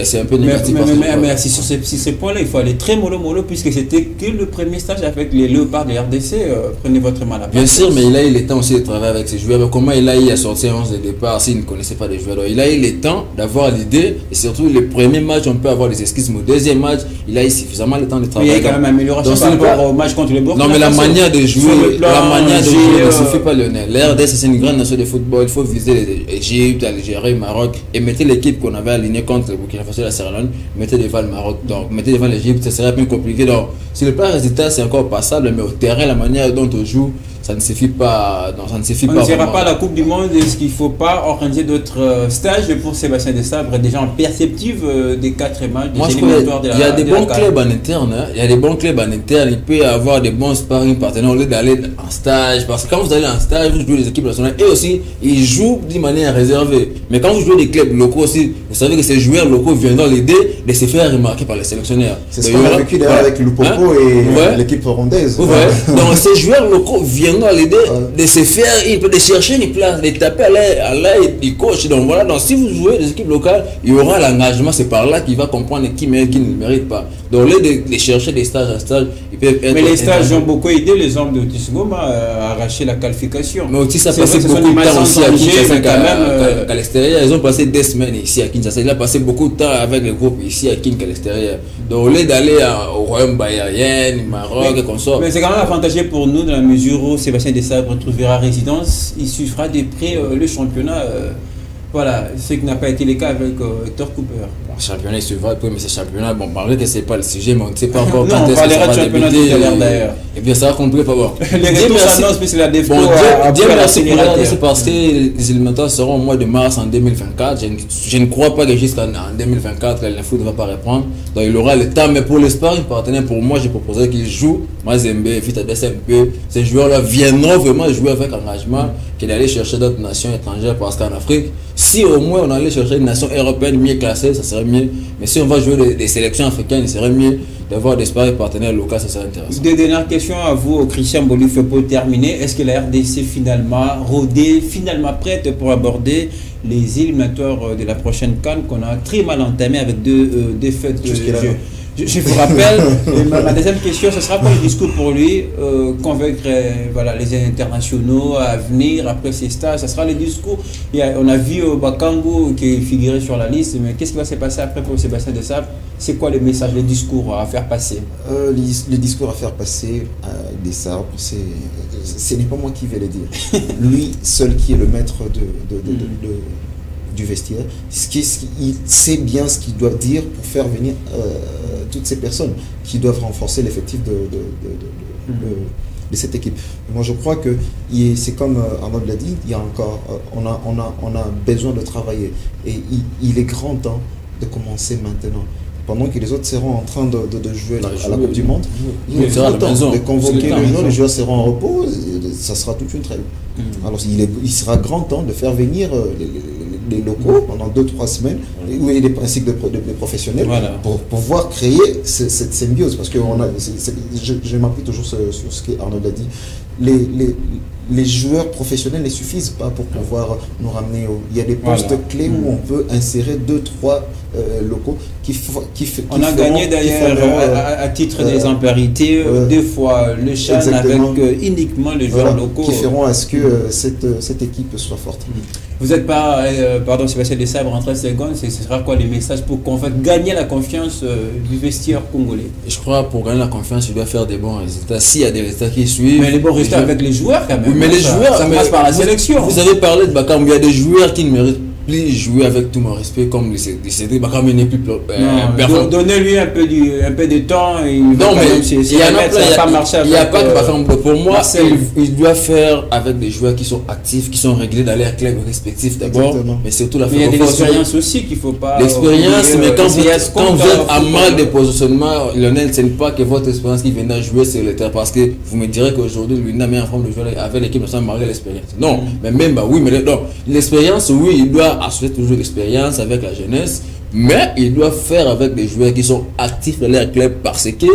c'est un peu négatif. Mais sur ces points-là, il faut aller très mollo puisque c'était que le premier stage avec les Léopards de RDC. Prenez votre mal à part. Bien sûr, mais il a eu le temps aussi de travailler avec ses joueurs. Comment il a eu à sortir 11 de départ s'il ne connaissait pas les joueurs? Alors, il a eu le temps d'avoir l'idée et surtout le premier match, on peut avoir des excuses, mais au deuxième match, il a eu suffisamment le temps de travailler. Mais il y a quand même amélioration par rapport au match contre les Burkina. Non, mais la manière de jouer, ne suffit pas, Lionel. La RDC, c'est une grande nation de football. Il faut viser l'Égypte, l'Algérie, le Maroc et mettre l'équipe qu'on avait alignée contre le Burkina Faso et la Sierra Leone, mettez devant le Maroc, donc mettez devant l'Égypte, ça serait plus compliqué. Donc, si le plan résultat c'est encore passable, mais au terrain, la manière dont on joue, ça ne suffit pas. Non, ça ne suffit on pas. On ne dira pas la Coupe du Monde. Est-ce qu'il ne faut pas organiser d'autres stages pour Sébastien Desabre, déjà en perspective des 4 matchs? Moi, je crois qu'il y a des bons clubs en interne. Il y a des bons clubs en interne. Il peut y avoir des bons sparring partenaires au lieu d'aller en stage. Parce que quand vous allez en stage, vous jouez les équipes nationales et aussi, ils jouent d'une manière réservée. Mais quand vous jouez des clubs locaux aussi, vous savez que ces joueurs locaux viendront l'aider de se faire remarquer par les sélectionneurs. C'est ce qu'on a vécu d'ailleurs avec Lupopo et l'équipe rwandaise. Donc, ces joueurs locaux viennent à l'aider de se faire, de chercher une place, de taper à l'aide du coach. Donc voilà, donc si vous jouez des équipes locales, il y aura l'engagement, c'est par là qu'il va comprendre qui mérite, qui ne mérite pas. Donc au lieu de chercher des stages à stage, ils peuvent être. Mais les stages ont beaucoup aidé les hommes de Otis Ngoma à arracher la qualification. Mais Otis a passé beaucoup de temps aussi à Kinshasa qu'à l'extérieur. Ils ont passé des semaines ici à Kinshasa. Il a passé beaucoup de temps avec le groupe ici à Kinshasa, à l'extérieur. Donc au lieu d'aller au Royaume Bayérien, Maroc et consorts. Mais c'est quand même avantageux pour nous dans la mesure où Sébastien Desabre trouvera résidence, il suivra de près le championnat. Voilà, ce qui n'a pas été le cas avec Hector Cooper. Bon, championnat, il suivra, mais c'est championnat. Bon, malgré que ce n'est pas le sujet, mais on ne sait pas encore quand est-ce que ça va débuter. Et bien, ça va compter pas voir. Les retours s'annoncent, mais c'est la défaut. Dieu merci pour la c'est parce que les éliminatoires seront au mois de mars en 2024. Je ne crois pas que jusqu'en 2024, l'info ne va pas reprendre. Donc, il aura le temps. Mais pour l'espoir, un partenaire, pour moi, je proposerais qu'il joue Mazembe, Fita SMP. Ces joueurs-là viendront vraiment jouer avec engagement que d'aller chercher d'autres nations étrangères parce qu'en Afrique, si au moins on allait chercher une nation européenne mieux classée, ça serait mieux. Mais si on va jouer des sélections africaines, il serait mieux d'avoir des partenaires locaux, ça serait intéressant. Deux dernières questions à vous, Christian Bolifo, pour terminer. Est-ce que la RDC finalement rodée, finalement prête pour aborder les éliminatoires de la prochaine CAN qu'on a très mal entamé avec 2 défaites de jeu? Je vous rappelle, ma deuxième question, ce sera pas le discours pour lui, convaincre les internationaux à venir après ces stages, ce sera le discours. On a vu Bakango qui est figuré sur la liste, mais qu'est-ce qui va se passer après pour Sébastien Desabre? C'est quoi le message, le discours à faire passer? Le discours à faire passer à Desabre, ce n'est pas moi qui vais le dire. Lui seul qui est le maître du vestiaire, il sait bien ce qu'il doit dire pour faire venir toutes ces personnes qui doivent renforcer l'effectif de cette équipe. Moi je crois que c'est comme Arnaud l'a dit, il y a encore, on a besoin de travailler et il est grand temps de commencer maintenant. Pendant que les autres seront en train de jouer à la Coupe du Monde, il est grand temps de convoquer les joueurs seront en repos, ça sera toute une trêve. Alors il sera grand temps de faire venir les locaux pendant 2-3 semaines, où il y a des principes de professionnels, pour pouvoir créer cette symbiose. Parce que je m'appuie toujours sur ce qu'Arnaud a dit. Les joueurs professionnels ne suffisent pas pour pouvoir nous ramener il y a des postes clés où on peut insérer 2-3 locaux on a gagné d'ailleurs à titre d'exemplarité deux fois le CHAN avec uniquement les joueurs locaux qui feront à ce que cette équipe soit forte. Vous n'êtes pas, pardon Sébastien Desabre, en 13 secondes, ce sera quoi les messages pour gagner la confiance du vestiaire congolais? Je crois pour gagner la confiance, il doit faire des bons résultats. S'il y a des résultats qui suivent. Mais les bons résultats avec les joueurs quand même. Oui, mais les joueurs, ça passe par la sélection. Vous avez parlé de Bakam, il y a des joueurs qui ne méritent plus jouer avec tout mon respect, comme Cédric Bakam, il n'est plus donnez-lui un peu de temps. Non, mais il n'y a pas de Bakam. Pour moi, il doit faire avec des joueurs qui sont actifs, qui sont réglés dans leurs clubs respectifs d'abord, mais surtout la il y a de l'expérience aussi qu'il ne faut pas. L'expérience, mais quand vous êtes à mal de positionnement, Lionel, ce n'est pas que votre expérience qui viendra jouer sur le terrain, parce que vous me direz qu'aujourd'hui, lui n'a mis en forme de jouer avec l'équipe nationale malgré l'expérience. Non, mais même, oui, mais l'expérience, oui, il doit assurer toujours l'expérience avec la jeunesse, mais il doit faire avec des joueurs qui sont actifs dans leur club, parce que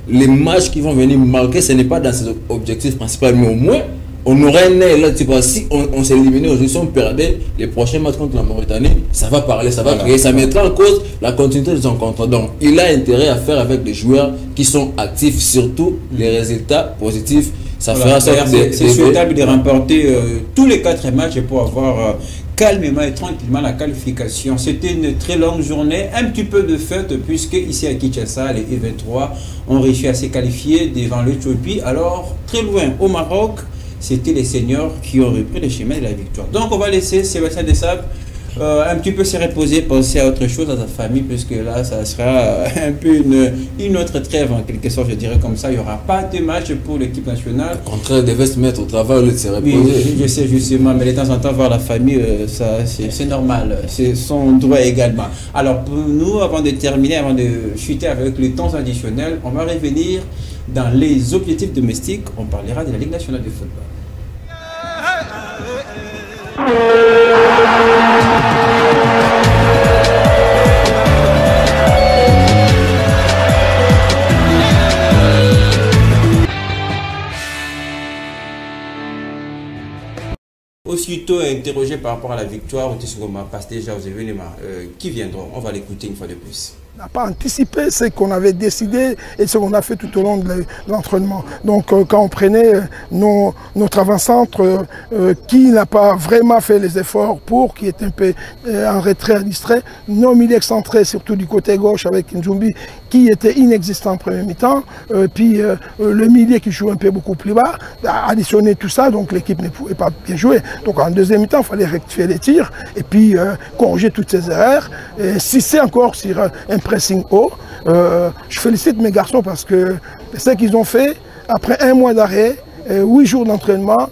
les matchs qui vont venir marquer, ce n'est pas dans ses objectifs principaux, mais au moins on aurait un œil là, tu vois, si on s'est éliminé aujourd'hui, si on perdait les prochains matchs contre la Mauritanie, ça va parler, ça va créer, ça mettra en cause la continuité de son contrat. Donc il a intérêt à faire avec des joueurs qui sont actifs, surtout les résultats positifs. Ça fera c'est souhaitable de remporter tous les 4 matchs pour avoir calmement et tranquillement la qualification. C'était une très longue journée, un petit peu de fête, puisque ici à Kinshasa, les U23 ont réussi à se qualifier devant l'Éthiopie. Alors, très loin au Maroc, c'était les seniors qui ont repris le chemin de la victoire. Donc, on va laisser Sébastien Desabre un petit peu se reposer, penser à autre chose, à sa famille, puisque là, ça sera un peu une autre trêve, en quelque sorte, je dirais comme ça. Il n'y aura pas de match pour l'équipe nationale. Au contraire, il devait se mettre au travail au lieu de se reposer. Oui, je sais justement, mais de temps en temps, voir la famille, c'est normal. C'est son droit également. Alors, pour nous, avant de terminer, avant de chuter avec le temps additionnel, on va revenir dans les objectifs domestiques. On parlera de la Ligue nationale de football. Aussitôt interrogé par rapport à la victoire, Otis Ngoma passe déjà aux événements qui viendront. On va l'écouter une fois de plus. On n'a pas anticipé ce qu'on avait décidé et ce qu'on a fait tout au long de l'entraînement. Donc quand on prenait notre avant-centre qui n'a pas vraiment fait les efforts pour, qui est un peu en retrait, distrait, nos milieux excentrés, surtout du côté gauche avec Njumbi, qui était inexistant en premier mi-temps, puis le milieu qui joue un peu beaucoup plus bas, additionner tout ça, donc l'équipe ne pouvait pas bien jouer. Donc en deuxième mi-temps, il fallait rectifier les tirs et puis corriger toutes ces erreurs. Et si c'est encore sur un pressing haut, je félicite mes garçons parce que ce qu'ils ont fait, après 1 mois d'arrêt, 8 jours d'entraînement,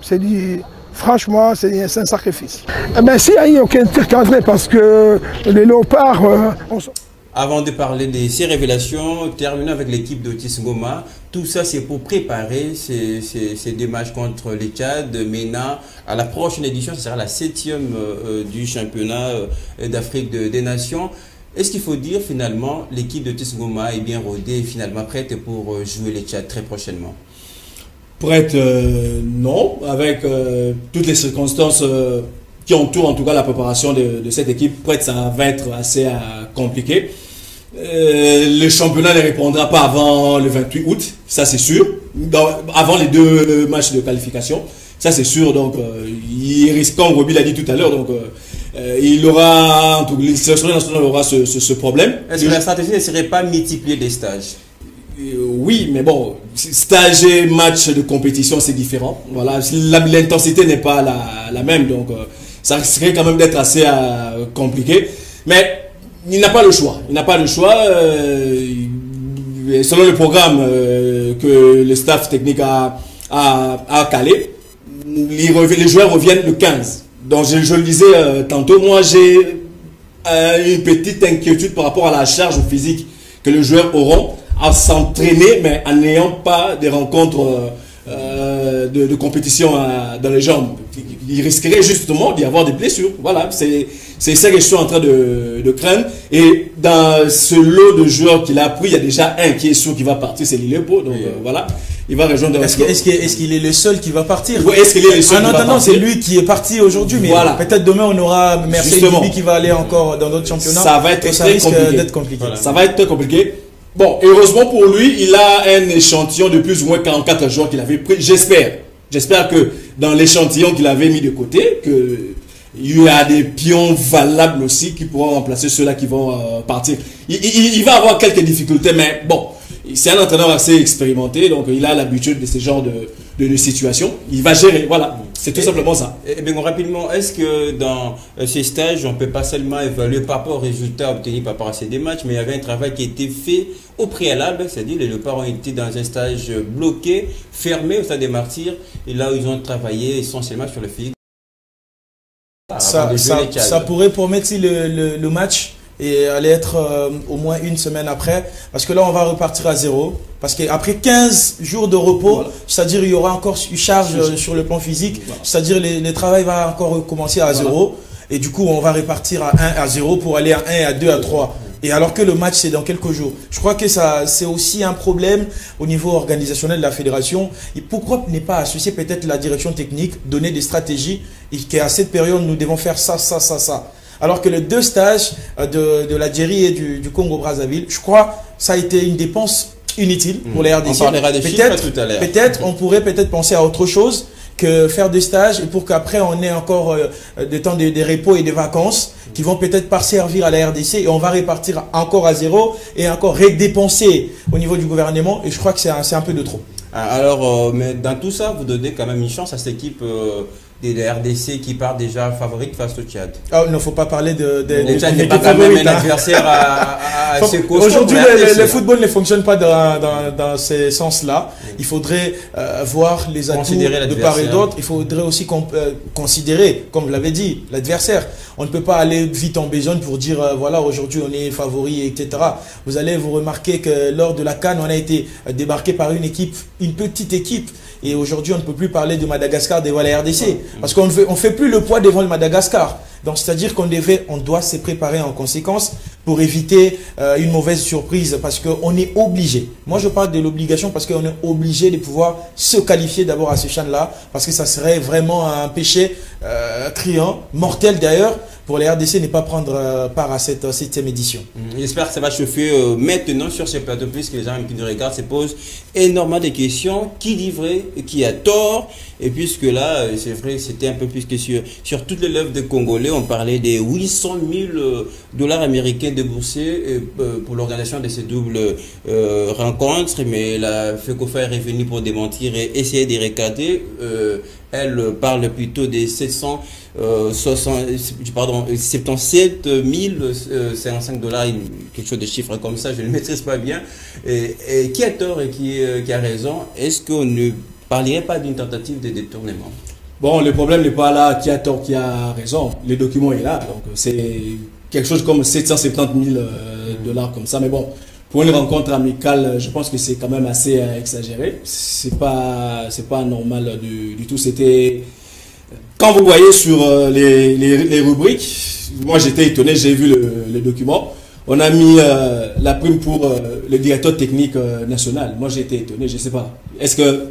c'est dit... Franchement, c'est un sacrifice. Eh bien, s'il n'y a aucun tir cadré, parce que les léopards... Avant de parler de ces révélations, terminons avec l'équipe d'Otis Ngoma. Tout ça, c'est pour préparer ces deux matchs contre les Tchad, MENA. À la prochaine édition, ce sera la 7e du championnat d'Afrique des Nations. Est-ce qu'il faut dire, finalement, l'équipe d'Otis Ngoma est bien rodée et finalement prête pour jouer les Tchad très prochainement? Prête, non, avec toutes les circonstances qui entourent en tout cas la préparation de cette équipe. Prête, ça va être assez compliqué. Le championnat ne répondra pas avant le 28 août, ça c'est sûr, avant les 2 matchs de qualification, ça c'est sûr. Donc il risque, comme Roby l'a dit tout à l'heure, donc il aura, en tout cas, le sélectionneur national aura ce problème. Est-ce que la stratégie ne serait pas multiplier des stages? Oui, mais bon, stage et match de compétition, c'est différent. Voilà, l'intensité n'est pas la même, donc ça risquerait quand même d'être assez compliqué. Mais il n'a pas le choix. Il n'a pas le choix. Selon le programme que le staff technique a calé, les joueurs reviennent le 15. Donc je le disais tantôt, moi j'ai une petite inquiétude par rapport à la charge physique que les joueurs auront à s'entraîner, mais en n'ayant pas des rencontres de compétition dans les jambes. Il risquerait justement d'y avoir des blessures. Voilà, c'est ça que je suis en train de craindre. Et dans ce lot de joueurs qu'il a pris, il y a déjà un qui est sûr qu'il va partir, c'est Lilepo. Donc voilà, il va rejoindre. Est-ce qu'il est le seul qui va partir? Oui, est-ce qu'il est le seul? En attendant, c'est lui qui est parti aujourd'hui, mais voilà. Peut-être demain on aura Mercedes qui va aller encore dans d'autres championnats. Ça va être très compliqué. Voilà. Ça va être très compliqué. Bon, heureusement pour lui, il a un échantillon de plus ou moins 44 joueurs qu'il avait pris. J'espère que dans l'échantillon qu'il avait mis de côté, il y a des pions valables aussi qui pourront remplacer ceux-là qui vont partir. Il va avoir quelques difficultés, mais bon, c'est un entraîneur assez expérimenté, donc il a l'habitude de ce genre de situation. Il va gérer, voilà. C'est tout simplement ça. Et bien rapidement, est-ce que dans ces stages, on ne peut pas seulement évaluer par rapport aux résultats obtenus par rapport à ces deux matchs, mais il y avait un travail qui a été fait au préalable, c'est-à-dire les léopards ont été dans un stage bloqué, fermé au stade des Martyrs, et là où ils ont travaillé essentiellement sur le physique. Ça pourrait promettre le match et aller être au moins une semaine après, parce que là on va repartir à zéro, parce qu'après 15 jours de repos, voilà. C'est-à-dire il y aura encore une charge sur le plan physique, voilà. C'est-à-dire le travail va encore recommencer à zéro, et du coup on va repartir à 1 à 0 pour aller à 1 à 2 à 3. Et alors que le match c'est dans quelques jours. Je crois que ça c'est aussi un problème au niveau organisationnel de la fédération. Et pourquoi ne pas associer peut-être la direction technique, donner des stratégies, et qu'à cette période nous devons faire ça. Alors que les deux stages de l'Algérie et du Congo-Brazzaville, je crois ça a été une dépense inutile pour les RDC. On parlera des chiffres tout à l'heure. Peut-être on pourrait penser à autre chose que faire des stages, et pour qu'après on ait encore des temps de repos et de vacances qui vont peut-être pas servir à la RDC, et on va repartir encore à zéro et encore redépenser au niveau du gouvernement, et je crois que c'est un peu de trop. Alors, mais dans tout ça, vous donnez quand même une chance à cette équipe des RDC qui part déjà favorite face au Tchad. Ah, il ne faut pas parler de le Tchad n'est pas quand même un adversaire assez costaud. Aujourd'hui, le football ne fonctionne pas dans ce sens-là. Il faudrait voir les atouts de part et d'autre. Il faudrait aussi considérer, comme vous l'avez dit, l'adversaire. On ne peut pas aller vite en besogne pour dire voilà, aujourd'hui on est favori, etc. Vous allez vous remarquer que lors de la CAN, on a été débarqué par une petite équipe. Et aujourd'hui, on ne peut plus parler de Madagascar devant la RDC. Parce qu'on ne fait plus le poids devant le Madagascar. Donc, c'est-à-dire qu'on doit se préparer en conséquence pour éviter une mauvaise surprise. Parce qu'on est obligé. Moi, je parle de l'obligation parce qu'on est obligé de pouvoir se qualifier d'abord à ce champ-là. Parce que ça serait vraiment un péché criant, mortel d'ailleurs, pour les RDC ne pas prendre part à cette 7e édition. J'espère que ça va chauffer maintenant sur ces plateaux, puisque les gens qui nous regardent se posent énormément de questions. Qui dit vrai et qui a tort? Et puisque là, c'est vrai, c'était un peu plus que sur toutes les lèvres des Congolais, on parlait des 800 000 $ américains déboursés pour l'organisation de ces doubles rencontres. Mais la FECOFA est revenue pour démentir et essayer de regarder. Elle parle plutôt des 77 055 $, quelque chose de chiffre comme ça, je ne maîtrise pas bien. Et qui a tort et qui a raison? Est-ce qu'on ne parlerait pas d'une tentative de détournement? Bon, le problème n'est pas là, qui a tort, qui a raison. Le document est là, donc c'est quelque chose comme 770 000 $ comme ça. Mais bon, pour une rencontre amicale, je pense que c'est quand même assez exagéré. C'est pas normal du tout. C'était... Quand vous voyez sur les rubriques, moi j'étais étonné, j'ai vu le document. On a mis la prime pour le directeur technique national. Moi j'ai été étonné, je ne sais pas. Qu'est-ce que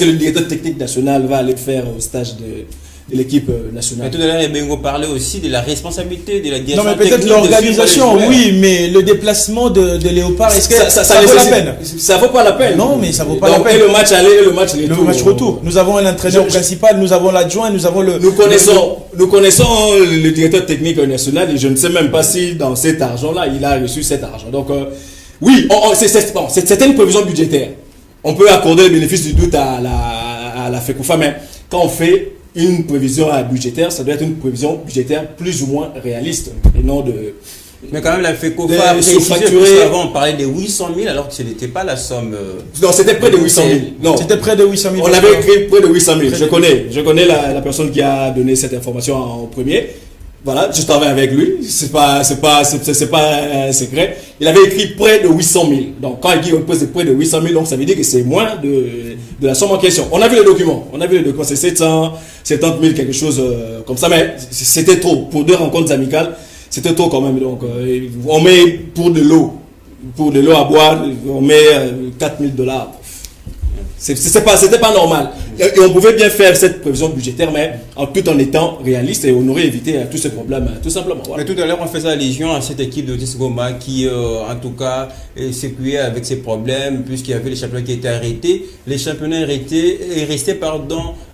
le directeur technique national va aller faire au stage de l'équipe nationale? Mais tout à l'heure, Bengo parlait aussi de la responsabilité de la direction technique. Non, mais peut-être l'organisation, oui, mais le déplacement de Léopard, est-ce que ça vaut la peine? Ça vaut pas la peine. Non, mais ça vaut pas la peine. Et le match aller et le match retour. Le match retour. Nous avons un entraîneur principal, nous avons l'adjoint, nous avons le... Nous connaissons le directeur technique national, et je ne sais même pas si dans cet argent-là, il a reçu cet argent. Donc, oui, c'était une prévision budgétaire. On peut accorder le bénéfice du doute à la FECOFA, mais quand on fait une prévision budgétaire, ça doit être une prévision budgétaire plus ou moins réaliste, et non de... Mais quand même, la FECOFA a précisé, avant on parlait de 800 000 alors que ce n'était pas la somme... Non, c'était près de 800 000. Non, c'était près de 800 000. On avait écrit près de 800 000. Je connais la personne qui a donné cette information en premier. Voilà, je travaille avec lui, c'est pas un secret. Il avait écrit près de 800 000. Donc quand il dit près de 800 000, donc ça veut dire que c'est moins de la somme en question. On a vu les documents, c'est 770 000 quelque chose comme ça, mais c'était trop pour 2 rencontres amicales, c'était trop quand même. Donc on met pour de l'eau à boire, on met $4 000. C'était pas normal. Et on pouvait bien faire cette prévision budgétaire, mais tout en étant réaliste, et on aurait évité tous ces problèmes, tout simplement. Voilà. Mais tout à l'heure, on faisait allusion à cette équipe de Tisgoma qui, en tout cas, s'épuisait avec ses problèmes, puisqu'il y avait les championnats qui étaient arrêtés. Les championnats restaient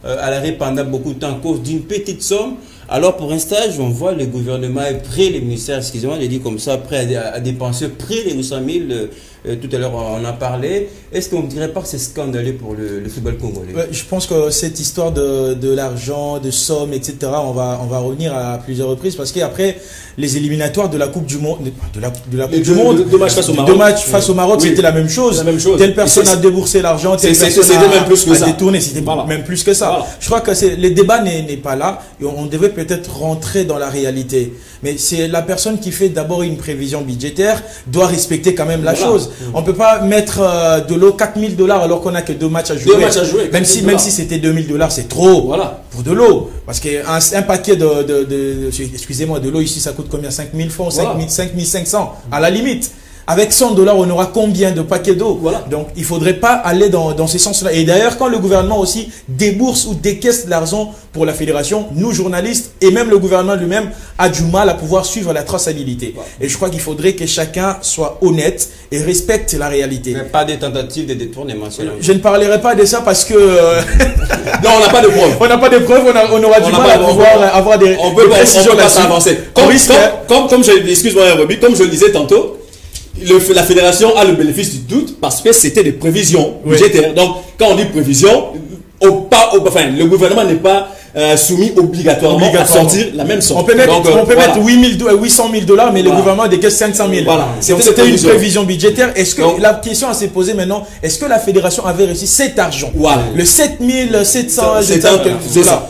à l'arrêt pendant beaucoup de temps à cause d'une petite somme. Alors pour un stage, on voit le gouvernement est prêt, les ministères, excusez-moi, je dis comme ça, prêt à dépenser près les 800 000. Tout à l'heure, on en parlait. Est-ce qu'on ne dirait pas que c'est scandaleux pour le football congolais? Je pense que cette histoire de l'argent, de sommes, etc., on va revenir à plusieurs reprises parce qu'après les éliminatoires de la Coupe du Monde, deux matchs face au Maroc, c'était la même chose. Telle personne a déboursé l'argent, telle personne a détourné, c'était même plus que ça. Voilà. Je crois que le débat n'est pas là et on devait peut-être rentrer dans la réalité. Mais c'est la personne qui fait d'abord une prévision budgétaire doit respecter quand même la chose. On ne peut pas mettre de l'eau $4 000 alors qu'on n'a que 2 matchs à jouer. Même si c'était $2 000, c'est trop pour de l'eau. Parce qu'un paquet excusez-moi, de l'eau ici, ça coûte combien? 5 000 francs, 5 500 à la limite. Avec $100, on aura combien de paquets d'eau? Donc, il ne faudrait pas aller dans ce sens-là. Et d'ailleurs, quand le gouvernement aussi débourse ou décaisse de l'argent pour la fédération, nous, journalistes, et même le gouvernement lui-même, a du mal à pouvoir suivre la traçabilité. Et je crois qu'il faudrait que chacun soit honnête et respecte la réalité. Mais pas des tentatives de détournement. Je ne parlerai pas de ça parce que... non, on n'a pas de preuves. On n'a pas de preuves, on aura du mal à pouvoir avoir des précisions là-dessus. Comme je le disais tantôt, la fédération a le bénéfice du doute parce que c'était des prévisions budgétaires. Donc, quand on dit prévision, le gouvernement n'est pas soumis obligatoirement à sortir la même somme. On peut mettre, $800 000, mais le gouvernement décaisse 500 000. Voilà. C'était une prévision budgétaire. Est-ce que la question à se poser maintenant, est-ce que la fédération avait reçu cet argent? Le 7 700, c'est ça.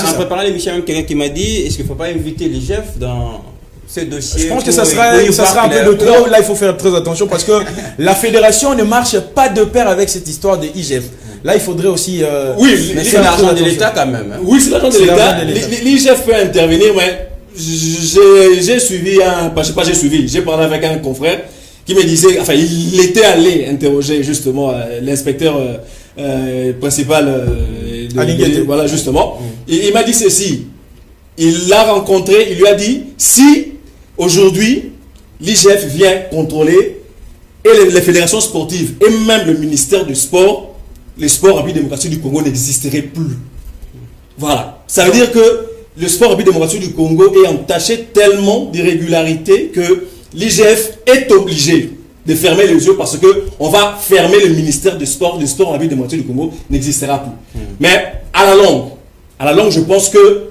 En préparant l'émission, il y a quelqu'un qui m'a dit, est-ce qu'il ne faut pas inviter les chefs dans... Je pense que ça sera un peu de trop. Là, il faut faire très attention parce que la fédération ne marche pas de pair avec cette histoire de IGF. Là, il faudrait aussi... mais c'est l'argent de l'État quand même. Hein. Oui, c'est l'argent de l'État. L'IGF peut intervenir, mais j'ai suivi j'ai parlé avec un confrère qui me disait, enfin, il était allé interroger justement l'inspecteur principal voilà, justement. Et il m'a dit ceci. Il l'a rencontré, il lui a dit, si aujourd'hui l'IGF vient contrôler et les fédérations sportives et même le ministère du sport, les sports République démocratique du Congo n'existeraient plus. Voilà. Ça veut dire que le sport République démocratique du Congo est entaché tellement d'irrégularités que l'IGF est obligé de fermer les yeux parce que on va fermer le ministère du sport. Le sport République démocratique du Congo n'existera plus. Mais à la longue, je pense que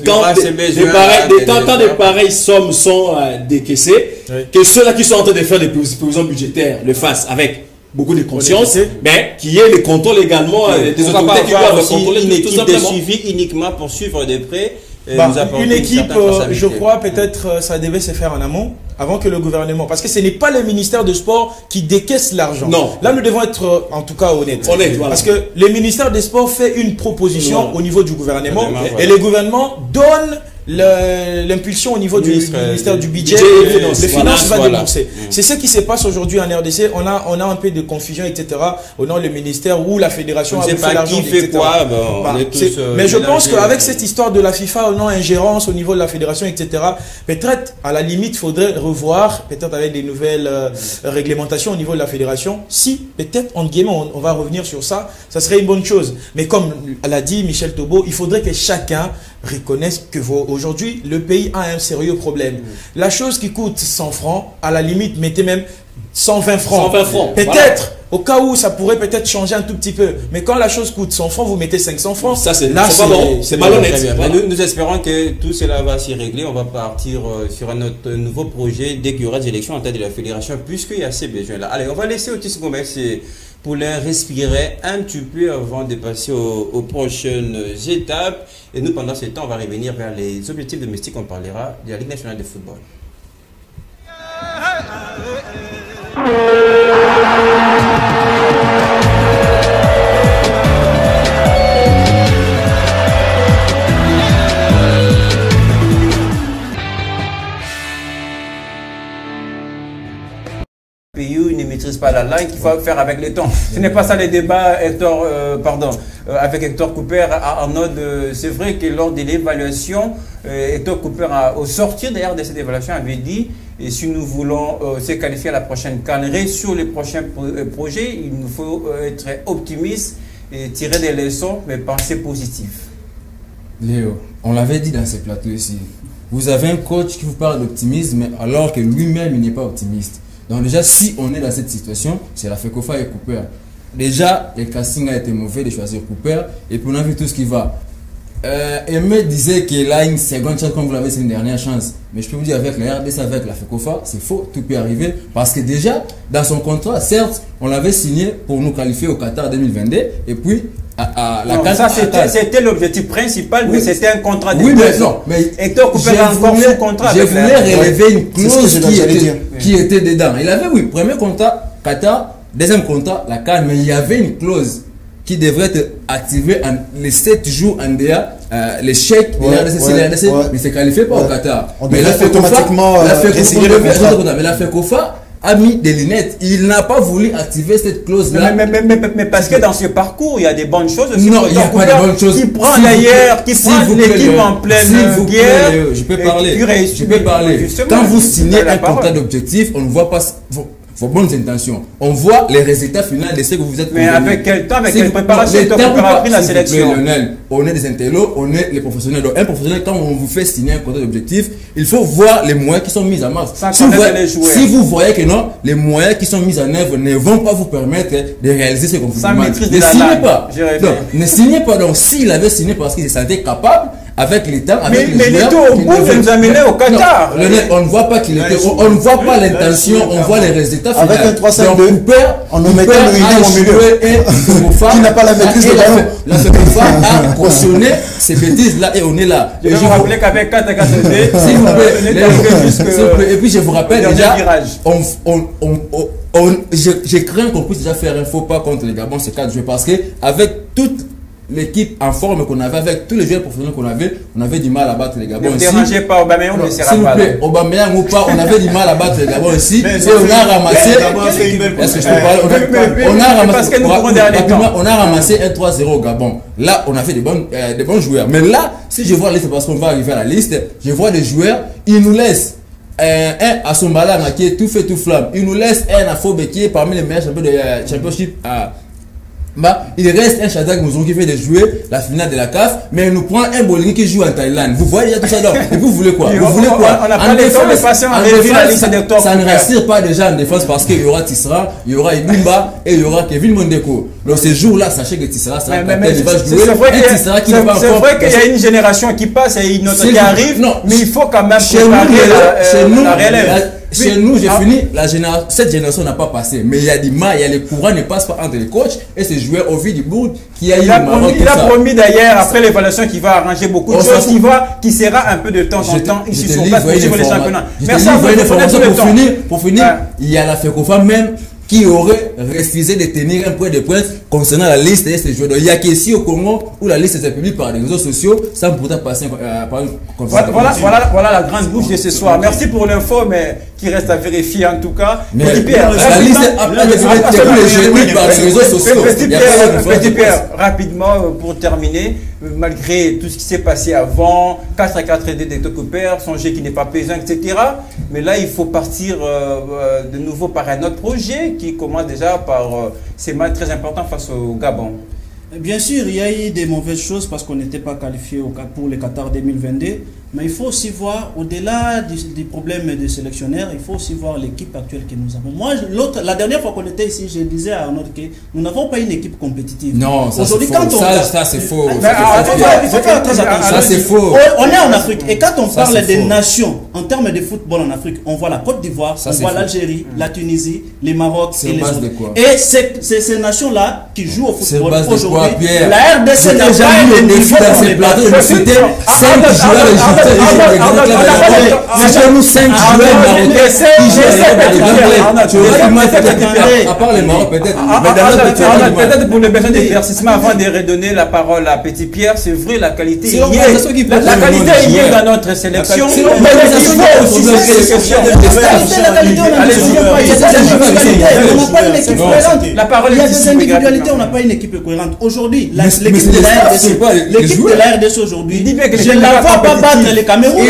quand des pareilles sommes sont décaissées, que ceux-là qui sont en train de faire des prévisions budgétaires le fassent avec beaucoup de conscience, mais qu'il y ait le contrôle également des autorités qui doivent contrôler une équipe de suivi uniquement pour suivre de près. Une équipe, je crois, peut-être ça devait se faire en amont, avant que le gouvernement, parce que ce n'est pas le ministère du Sport qui décaisse l'argent. Non. Là, nous devons être en tout cas honnêtes. Voilà. Parce que le ministère des Sports fait une proposition au niveau du gouvernement et le gouvernement donne l'impulsion au niveau du ministère du budget, les finances va débourser. C'est ce qui se passe aujourd'hui en RDC. On a un peu de confusion, etc. Au nom du ministère ou la fédération a fait l'argent, etc. Mais je pense qu'avec cette histoire de la FIFA, au nom ingérence au niveau de la fédération, etc. Peut-être à la limite, il faudrait revoir, peut-être avec des nouvelles réglementations au niveau de la fédération. Si peut-être en guillemets on va revenir sur ça, ça serait une bonne chose. Mais comme l'a dit Michel Tobo, il faudrait que chacun reconnaissent que aujourd'hui le pays a un sérieux problème. La chose qui coûte 100 francs, à la limite mettez même 120 francs. Peut-être au cas où ça pourrait peut-être changer un tout petit peu. Mais quand la chose coûte 100 francs, vous mettez 500 francs. Ça, c'est là, pas bon. C'est malhonnête. Voilà. Nous espérons que tout cela va s'y régler. On va partir sur un autre nouveau projet dès qu'il y aura des élections en tête de la fédération, puisqu'il y a ces besoins-là. Allez, on va laisser Otis Gomez pour les respirer un petit peu avant de passer aux prochaines étapes. Et nous, pendant ce temps, on va revenir vers les objectifs domestiques. On parlera de la Ligue nationale de football. Pays ne maîtrise pas la langue, qu'il faut faire avec les temps. Ce n'est pas ça les débats, Hector, avec Hector Cooper à Arnaud. C'est vrai que lors de l'évaluation, Hector Cooper, au sortir d'ailleurs de cette évaluation, avait dit et si nous voulons se qualifier à la prochaine CAN, sur les prochains projets, il nous faut être optimiste et tirer des leçons, mais penser positif. Léo, on l'avait dit dans ces plateaux ici. Vous avez un coach qui vous parle d'optimisme alors que lui-même il n'est pas optimiste. Donc déjà, si on est dans cette situation, c'est la FECOFA et Cooper. Déjà, le casting a été mauvais de choisir Cooper et puis on a vu tout ce qui va. Aimé disait qu'il a une seconde chance, comme vous l'avez, c'est une dernière chance. Mais je peux vous dire, avec la RDC, avec la FECOFA, c'est faux, tout peut arriver. Parce que déjà, dans son contrat, certes, on l'avait signé pour nous qualifier au Qatar 2022. Et puis, à la CAN. Ça, c'était l'objectif principal, oui, mais c'était un contrat de mais Hector Cooper a encore son contrat. Je voulais relever une clause qui était dedans. Il avait, oui, premier contrat, Qatar, deuxième contrat, la CAN, mais il y avait une clause qui devrait être activé les 7 jours en DA, les chèques de la RDC, mais c'est qualifié pas au Qatar. Mais la FECOFA a mis des lunettes. Il n'a pas voulu activer cette clause-là. Mais parce que dans ce parcours, il y a des bonnes choses aussi. Non, il n'y a pas de bonnes choses. Qui prend d'ailleurs, qui prend l'équipe en pleine guerre. Je peux parler. Quand vous signez un contrat d'objectif, on ne voit pas vos bonnes intentions. On voit les résultats finaux de ce que vous êtes. Mais avec quel temps, avec quelle préparation tu as pris la sélection? Lionel, on est des intellos, on est les professionnels. Donc un professionnel, quand on vous fait signer un contrat d'objectif, il faut voir les moyens qui sont mis en œuvre. Si vous voyez que non, les moyens qui sont mis en œuvre ne vont pas vous permettre de réaliser ce qu'on vous demande. Ne signez pas. Ne signez pas. Donc s'il avait signé parce qu'il se sentait capable, avec les temps, avec mais les joueurs, au bout, vous nous amenez au Qatar. On ne voit pas qu'il était, on ne voit pas l'intention, on voit les résultats finaux. Avec un 3-5-2, on nous mettait le milieu au milieu. Qui n'a pas la maîtrise de ballon. La FECOFA a cautionné ces bêtises-là et on est là. Je vais vous rappeler qu'avec 4-4-2, s'il vous plaît, et puis je vous rappelle déjà, j'ai craint qu'on puisse déjà faire un faux pas contre les Gabon ces 4 joueurs parce que avec toute l'équipe en forme qu'on avait, avec tous les joueurs professionnels qu'on avait, on avait du mal à battre les Gabon. Ne dérangez pas Aubameyang, on ne sera pas là. Aubameyang ou pas, on avait du mal à battre les Gabon ici. Et on a ramassé. Est-ce que je peux parler? On a ramassé un 3-0 au Gabon. Là, on a fait des bons joueurs. Mais là, si je vois la liste, parce qu'on va arriver à la liste, je vois des joueurs, ils nous laissent un à Sombala qui est tout fait tout flamme. Ils nous laissent un à Fobe qui est parmi les meilleurs champions de championship. Il reste un Shadrack Mouzon qui fait de jouer la finale de la CAF, mais il nous prend un Bolingi qui joue en Thaïlande. Vous voyez, il y a tout ça là. Et vous voulez quoi? Vous voulez quoi? On n'a pas le temps de passer en revue la liste des torts. Ça ne rassure pas déjà en défense parce qu'il y aura Tissera, il y aura Ibumba et il y aura Kevin Mondeko. Donc ces jours-là, sachez que Tissera sera capitaine, il va jouer. C'est vrai qu'il y a une génération qui passe et une autre qui arrive, mais il faut quand même préparer la relève. Chez nous, j'ai fini, cette génération n'a pas passé, mais il y a du mal, il y a les courants ne passent pas entre les coachs et ces joueurs au vu du bout qui a eu le Maroc. Il a promis d'ailleurs, après l'évaluation, qu'il va arranger beaucoup de choses, qui sera un peu de temps en temps ici sur place pour suivre les championnats. Merci à vous. Pour finir, il y a la FECOFA même qui aurait refusé de tenir un point de presse concernant la liste de ces joueurs. Il n'y a qu'ici au Congo où la liste est publiée par les réseaux sociaux sans pourtant passer par une conférence. Voilà la grande bouche de ce soir. Merci pour l'info, mais qui reste à vérifier en tout cas. Petit Pierre, la liste est par les réseaux sociaux. Petit Pierre, rapidement pour terminer, malgré tout ce qui s'est passé avant, 4-4-2 d'Hector Cooper, son jeu qui n'est pas pesant, etc. Mais là, il faut partir de nouveau par un autre projet qui commence déjà par ces matchs très importants face au Gabon. Bien sûr, il y a eu des mauvaises choses parce qu'on n'était pas qualifié pour le Qatar 2022. Mais il faut aussi voir, au-delà du problème des sélectionnaires, il faut aussi voir l'équipe actuelle que nous avons. Moi, la dernière fois qu'on était ici, je disais à Arnaud que nous n'avons pas une équipe compétitive. Non, ça c'est faux. Ça c'est faux. Il faut faire très attention. Ça c'est faux. On est en Afrique. Et quand on parle des nations, en termes de football en Afrique, on voit la Côte d'Ivoire, on voit l'Algérie, la Tunisie, les Maroc et les autres. Et c'est ces nations-là qui jouent au football aujourd'hui. La RDC n'a pas le niveau dans ces plateaux. Je citer 5 joueurs c'est nous 5 joueurs marocains à part les Maroc peut-être. Peut-être pour le besoin d'éclaircissement avant de redonner la parole à Petit Pierre, c'est vrai la qualité y est. La qualité y est dans notre sélection. Mais il faut aussi la parole est ici. Individualité, on n'a pas une équipe cohérente. Aujourd'hui, l'équipe de la RDC aujourd'hui, je ne la vois pas battre les Cameroun, je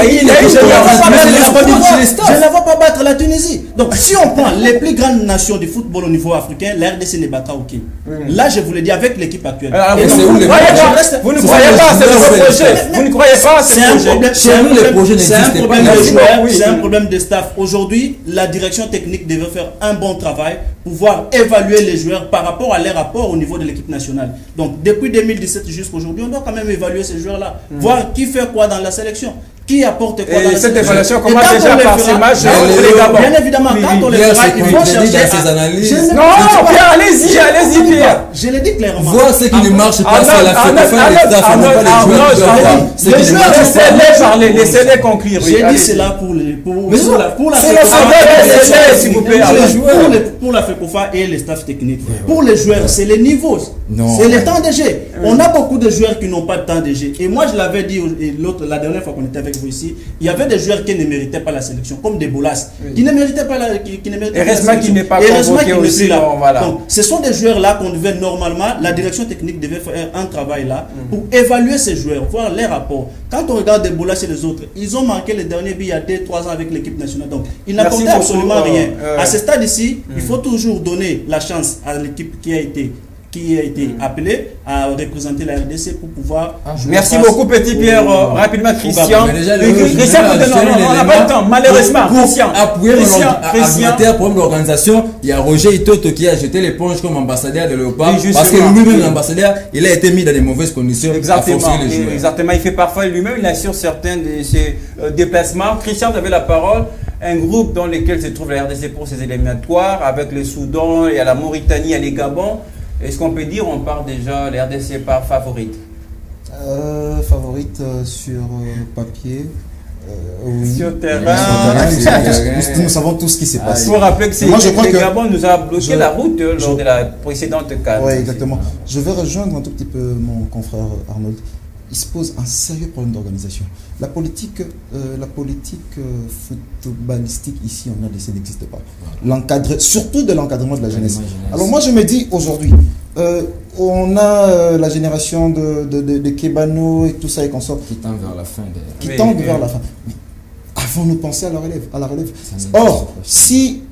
ne la vois pas battre la Tunisie. Donc si on prend les plus grandes nations du football au niveau africain, la RDC ne battra aucun. Là, je vous le dis avec l'équipe actuelle. Vous ne croyez pas à ce projet. Vous ne croyez pas à ce projet. C'est un problème de joueurs, c'est un problème de staff. Aujourd'hui, la direction technique devait faire un bon travail, pouvoir évaluer les joueurs par rapport à leur rapport au niveau de l'équipe nationale. Donc depuis 2017 jusqu'à aujourd'hui, on doit quand même évaluer ces joueurs-là, voir qui fait quoi dans la sélection. Qui apporte quoi dans la cette évaluation commence déjà par ces matchs bien évidemment, quand on les fera, il faut chercher ses analyses. Non, Pierre, allez-y, Pierre. Je l'ai dit clairement. Voir ce qui ne marche pas, c'est la fête. Les joueurs, laissez-les conclure. J'ai dit cela pour la pour la FECOFA et les staffs techniques. Pour les joueurs, c'est les niveaux. C'est le temps de jeu. On a beaucoup de joueurs qui n'ont pas de temps de jeu. Et moi, je l'avais dit la dernière fois qu'on était avec vous ici, il y avait des joueurs qui ne méritaient pas la sélection, comme des Bolas, qui ne méritaient pas la sélection. Qui n'est pas convoqué aussi là. Donc, ce sont des joueurs là qu'on devait normalement, la direction technique devait faire un travail là pour évaluer ces joueurs, voir les rapports. Quand on regarde des Bolas et les autres, ils ont marqué les derniers buts il y a 2-3 ans avec l'équipe nationale. Donc, ils n'apportaient absolument rien. À ce stade ici, il faut toujours donner la chance à l'équipe qui a été appelé à représenter la RDC pour pouvoir jouer. Merci beaucoup Petit Pierre. Rapidement Christian. Christian, on n'a pas le temps malheureusement. Christian, appuyer le problème de l'organisation, il y a Roger Itoto qui a jeté l'éponge comme ambassadeur de Léopard parce que lui-même l'ambassadeur, il a été mis dans des mauvaises conditions. Exactement, il fait parfois lui-même, il assure certains de ses déplacements. Christian, vous avez la parole. Un groupe dans lequel se trouve la RDC pour ses éliminatoires, avec le Soudan, il y a la Mauritanie, il y a les Gabon. Est-ce qu'on peut dire on part déjà la RDC par favorite? Favorite sur papier. Oui. Sur terrain. Nous savons tout ce qui s'est passé. Il faut rappeler que le Gabon nous a bloqué la route lors de la précédente CAN. Oui, exactement. Je vais rejoindre un tout petit peu mon confrère Arnold. Il se pose un sérieux problème d'organisation. La politique footballistique ici en RDC n'existe pas. Surtout de l'encadrement de la jeunesse. Alors moi je me dis aujourd'hui, on a la génération de Kebano et tout ça et consorts qui tendent vers la fin. Qui tendent vers la fin. Mais avons-nous pensé à la relève? Or, si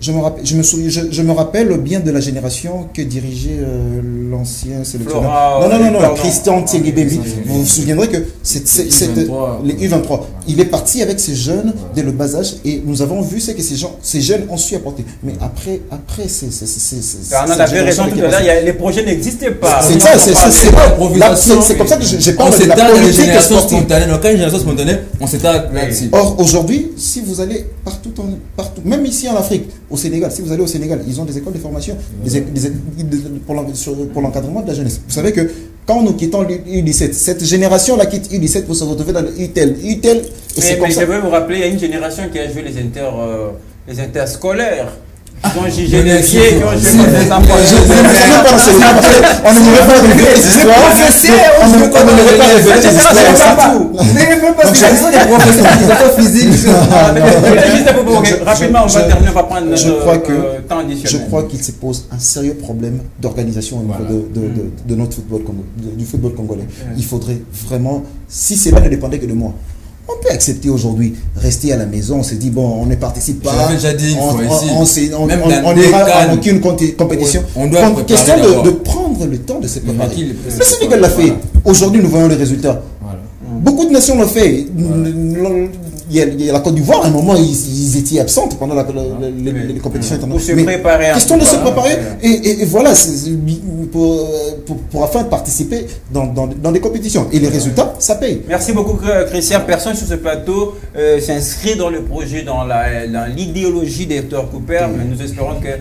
je me rappelle bien de la génération que dirigeait l'ancien sélectionneur. Non, Christian Thiegui-Bébi. Vous vous souviendrez que les U23. Il est parti avec ces jeunes dès le bas âge et nous avons vu ce que ces jeunes ont su apporter. Mais après c'est on avait raison tout à l'heure, les projets n'existaient pas. C'est ça, c'est comme ça que je parle de la politique spontanée. Quand une génération spontanée, on s'étale là-dessus. Or, aujourd'hui, si vous allez partout, même ici en Afrique, au Sénégal, si vous allez au Sénégal, ils ont des écoles de formation pour l'encadrement de la jeunesse. Vous savez que quand nous quittons l'U17, cette génération-là quitte U17 pour se retrouver dans le UTEL. Mais je veux vous rappeler, il y a une génération qui a joué les interscolaires. Ils ont jugé les pieds, ils ont jugé les enfants. On ne devrait pas révéler ces histoires. On ne devrait pas révéler ces histoires. Donc, des professeurs physiques. Rapidement, on va terminer, on va prendre notre temps additionnel. Je crois qu'il se pose un sérieux problème d'organisation au niveau de notre football, du football congolais. Il faudrait vraiment, si cela ne dépendait que de moi, on peut accepter aujourd'hui, rester à la maison, on se dit bon, on ne participe pas, on n'ira à aucune compétition. Question de prendre le temps de se préparer. Le Sénégal l'a fait. Aujourd'hui, nous voyons les résultats. beaucoup de nations l'ont fait. Il y a la Côte d'Ivoire, à un moment, ils étaient absents pendant les compétitions internationales. Pour se préparer. Question de se préparer. Et voilà, pour afin de participer dans des compétitions. Et les résultats, ça paye. Merci beaucoup, Christian. Personne sur ce plateau s'inscrit dans le projet, dans l'idéologie d'Hector Cooper. Mais nous espérons que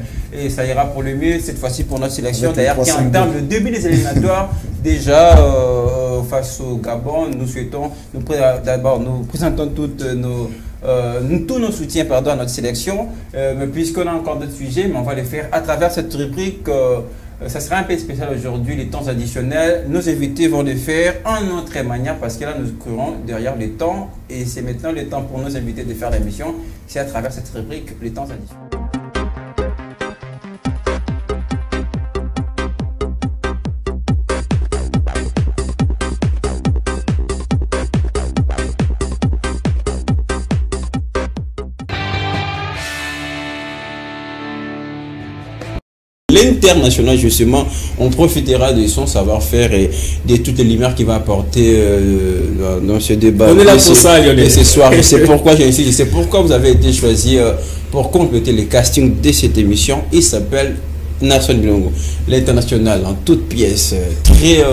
ça ira pour le mieux cette fois-ci pour notre sélection. D'ailleurs, qui entame le début des éliminatoires. Déjà, face au Gabon, nous présentons tous nos soutiens à notre sélection. Mais puisqu'on a encore d'autres sujets, mais on va les faire à travers cette rubrique. Ça sera un peu spécial aujourd'hui, les temps additionnels. Nos invités vont le faire en autre manière parce que là, nous courons derrière les temps. Et c'est maintenant le temps pour nos invités de faire l'émission. C'est à travers cette rubrique, les temps additionnels. L'international, justement, on profitera de son savoir-faire et de toutes les lumières qu'il va apporter dans ce débat. On est là pour ça, Lionel. Ce soir, je sais pourquoi j'insiste, je sais pourquoi vous avez été choisi pour compléter le casting de cette émission. Il s'appelle Nason Bilongo, l'international en toutes pièces, très